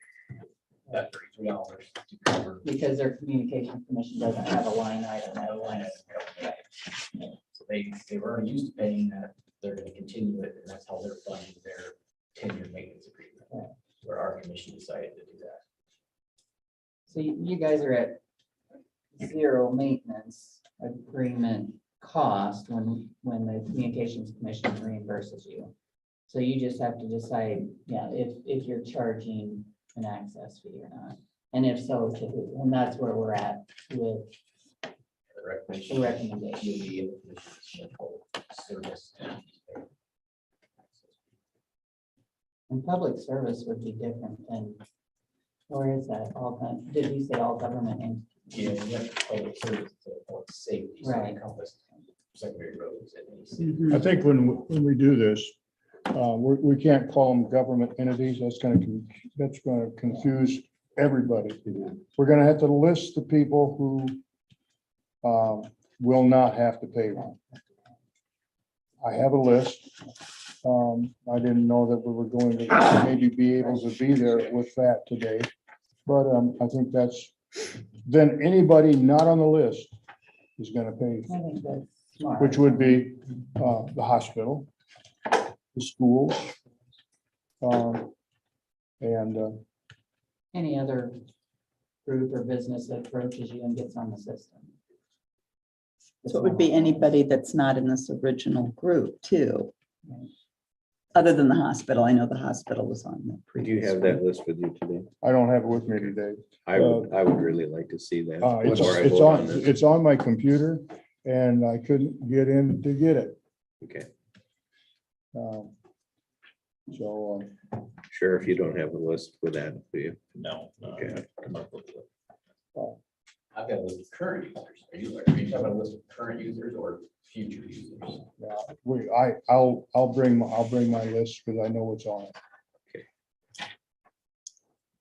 that $33 to cover. Because their communication commission doesn't have a line item. So they were already used to paying that. They're going to continue it, and that's how they're funding their 10-year maintenance agreement, where our commission decided to do that. So you guys are at zero maintenance agreement cost when the communications commission reimburses you. So you just have to decide, if you're charging an access fee or not. And if so, to who? And that's where we're at with The recommendation. the recommendation. Would be in the commission's full service. And public service would be different than, or is that did you say all government and Yeah, you have public service, so public safety, so Right. encompass secondary roads and any city. I think when we do this, we can't call them government entities. That's gonna confuse everybody. We're gonna have to list the people who will not have to pay one. I have a list. I didn't know that we were going to maybe be able to be there with that today. But I think then anybody not on the list is gonna pay, I think that's smart. which would be the hospital, the schools, and Any other group or business that approaches you and gets on the system. So it would be anybody that's not in this original group too. Right. Other than the hospital. I know the hospital was on the Do you previous. have that list with you today? I don't have it with me today. I would really like to see that. It's before I it's vote on, this. it's on my computer and I couldn't get in to get it. Okay, So, Sheriff, you don't have a list with that, do you? No. Okay. I've got a list of current users. Are you talking about a list of current users or future users? I'll bring my list because I know what's on it.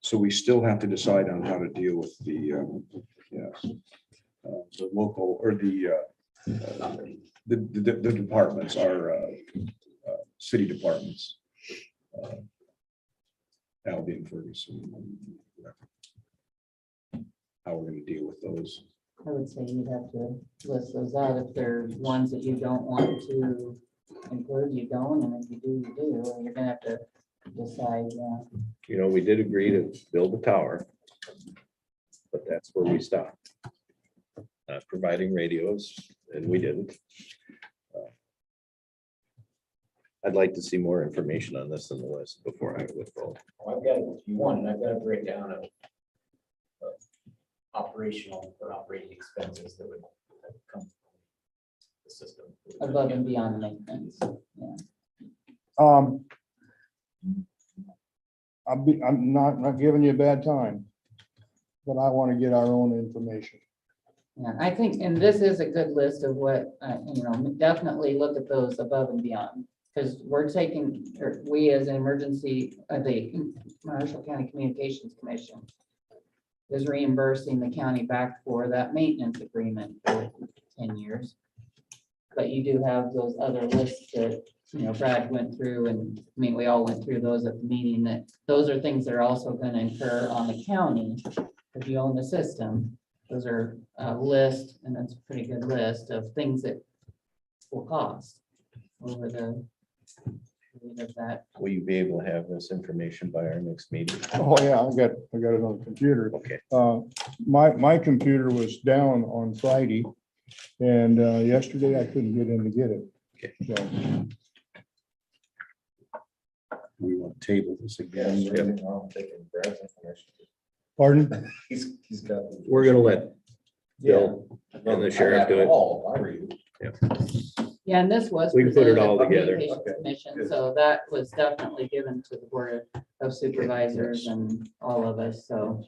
So we still have to decide on how to deal with the local or the departments, our city departments. Albion, Ferguson. How we're gonna deal with those. I would say you'd have to list those out. If they're ones that you don't want to include, you don't, and if you do, you do, and you're gonna have to decide, You know, we did agree to build a tower, but that's where we stopped. Providing radios, and we didn't. I'd like to see more information on this in the list before I would vote. Well, I've got, if you want, and I've got a breakdown of operational or operating expenses that would come from the system. above and beyond maintenance. I'm not giving you a bad time, but I want to get our own information. Yeah, I think, and this is a good list of what, definitely look at those above and beyond. Because we're taking, or we as an emergency, the Marshall County Communications Commission is reimbursing the county back for that maintenance agreement for 10 years. But you do have those other lists that, Brad went through, and we all went through those at the meeting, that those are things that are also going to incur on the county. If you own the system, those are a list, and that's a pretty good list of things that will cost over the period of that. Will you be able to have this information by our next meeting? Oh, yeah, I got it on the computer. Okay. My computer was down on Friday, and yesterday I couldn't get in to get it. Okay. So, We want to table this again. pardon? He's got. We're gonna let Bill and the sheriff do it. All, if I were you. Yeah, and this was. We can put it presented all at the together. Communications Commission, so that was definitely given to the Board of Supervisors and all of us, so.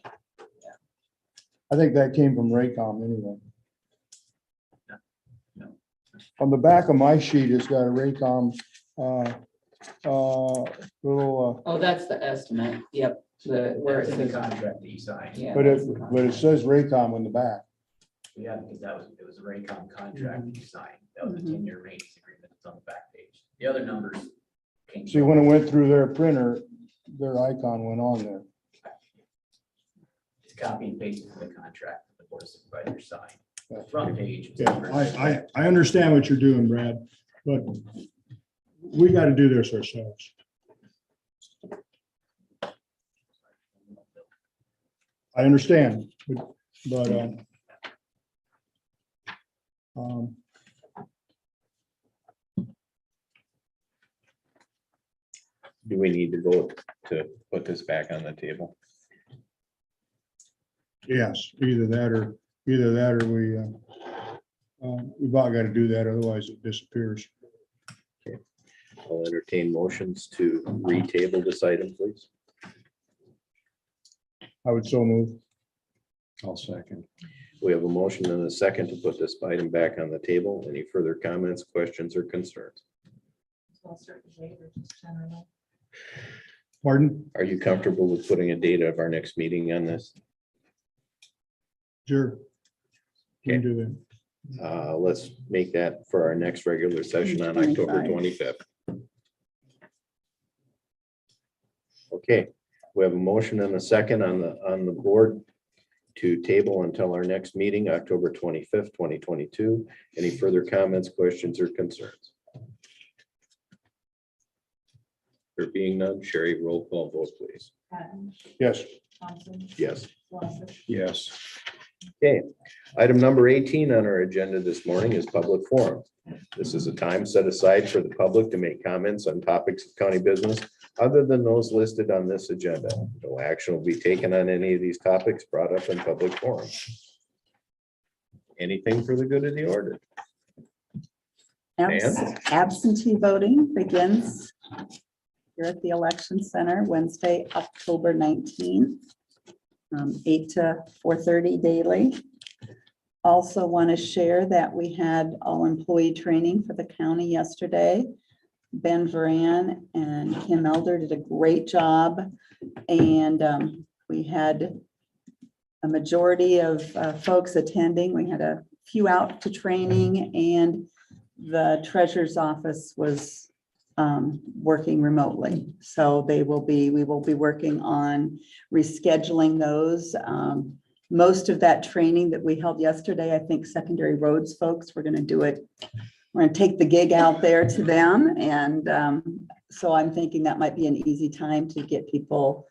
I think that came from Raycom anyway. No. On the back of my sheet, it's got a Raycom, little, Oh, that's the estimate, yep, where it It's in the says. contract that you signed. Yeah, but that's it, the but it contract. says Raycom on the back. Yeah, because it was a Raycom contract that you signed. That was a 10-year maintenance agreement. It's on the back page. The other numbers came. See, when it went through their printer, their icon went on there. It's copy and pasted from the contract that the Board of Supervisors signed. The front page. was- Yeah, I understand what you're doing, Brad, but we got to do this ourselves. I understand, but, Do we need to vote to put this back on the table? yes, either that or we, we've all got to do that, otherwise it disappears. I'll entertain motions to retable this item, please. I would so move. I'll second. We have a motion and a second to put this item back on the table. Any further comments, questions, or concerns? So I'll start with Dave, or just general. Pardon? Are you comfortable with putting a date of our next meeting on this? Sure. We can do that. Let's make that for our next regular session on October 25th. Okay, we have a motion and a second on the board to table until our next meeting, October 25th, 2022. Any further comments, questions, or concerns? There being none, Sherry, roll call vote, please. Patton, Yes. Thompson, Yes. Lawson, Yes. Okay, item number 18 on our agenda this morning is public forum. This is a time set aside for the public to make comments on topics of county business other than those listed on this agenda. No action will be taken on any of these topics brought up in public forum. Anything for the good of the order? Absentee voting begins here at the Election Center Wednesday, October 19th, 8 to 4:30 daily. Also want to share that we had all employee training for the county yesterday. Ben Varan and Kim Elder did a great job. And we had a majority of folks attending. We had a few out to training, and the treasurer's office was working remotely. So we will be working on rescheduling those. Most of that training that we held yesterday, I think secondary roads folks, we're going to do it. We're going to take the gig out there to them. And so I'm thinking that might be an easy time to get people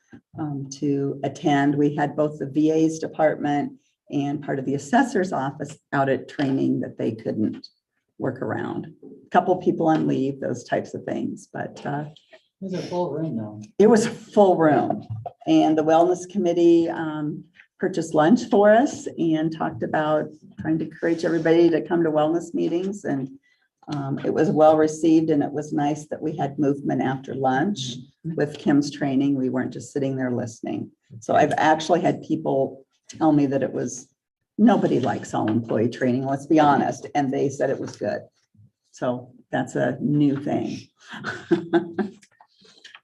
to attend. We had both the VA's department and part of the assessor's office out at training that they couldn't work around. A couple people on leave, those types of things, but It was a full room though. it was a full room. And the wellness committee purchased lunch for us and talked about trying to encourage everybody to come to wellness meetings. And it was well received, and it was nice that we had movement after lunch with Kim's training. We weren't just sitting there listening. So I've actually had people tell me that nobody likes all employee training, let's be honest, and they said it was good. So that's a new thing.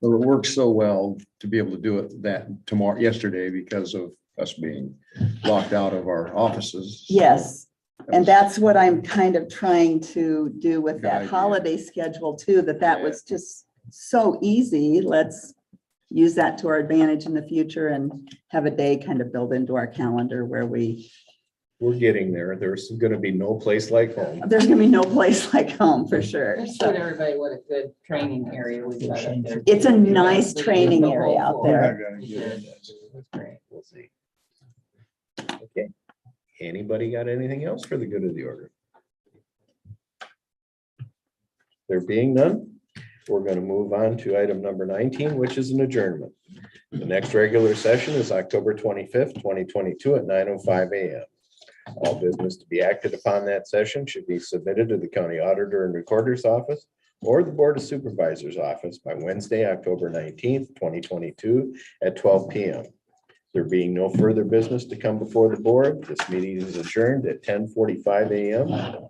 Well, it works so well to be able to do it yesterday because of us being locked out of our offices. Yes. And that's what I'm kind of trying to do with Good that idea. holiday schedule too, that was just so easy. Let's use that to our advantage in the future and have a day kind of built into our calendar where We're getting there. There's going to be no place like home. there's gonna be no place like home for sure. Just So showed everybody what a good training area we've got up there. it's a nice training area out there. That's great. We'll see. Okay. Anybody got anything else for the good of the order? There being none, we're going to move on to item number 19, which is an adjournment. The next regular session is October 25th, 2022 at 9:05 a.m. All business to be acted upon that session should be submitted to the county auditor and recorder's office or the Board of Supervisors office by Wednesday, October 19th, 2022 at 12 p.m. There being no further business to come before the board, this meeting is adjourned at 10:45 a.m.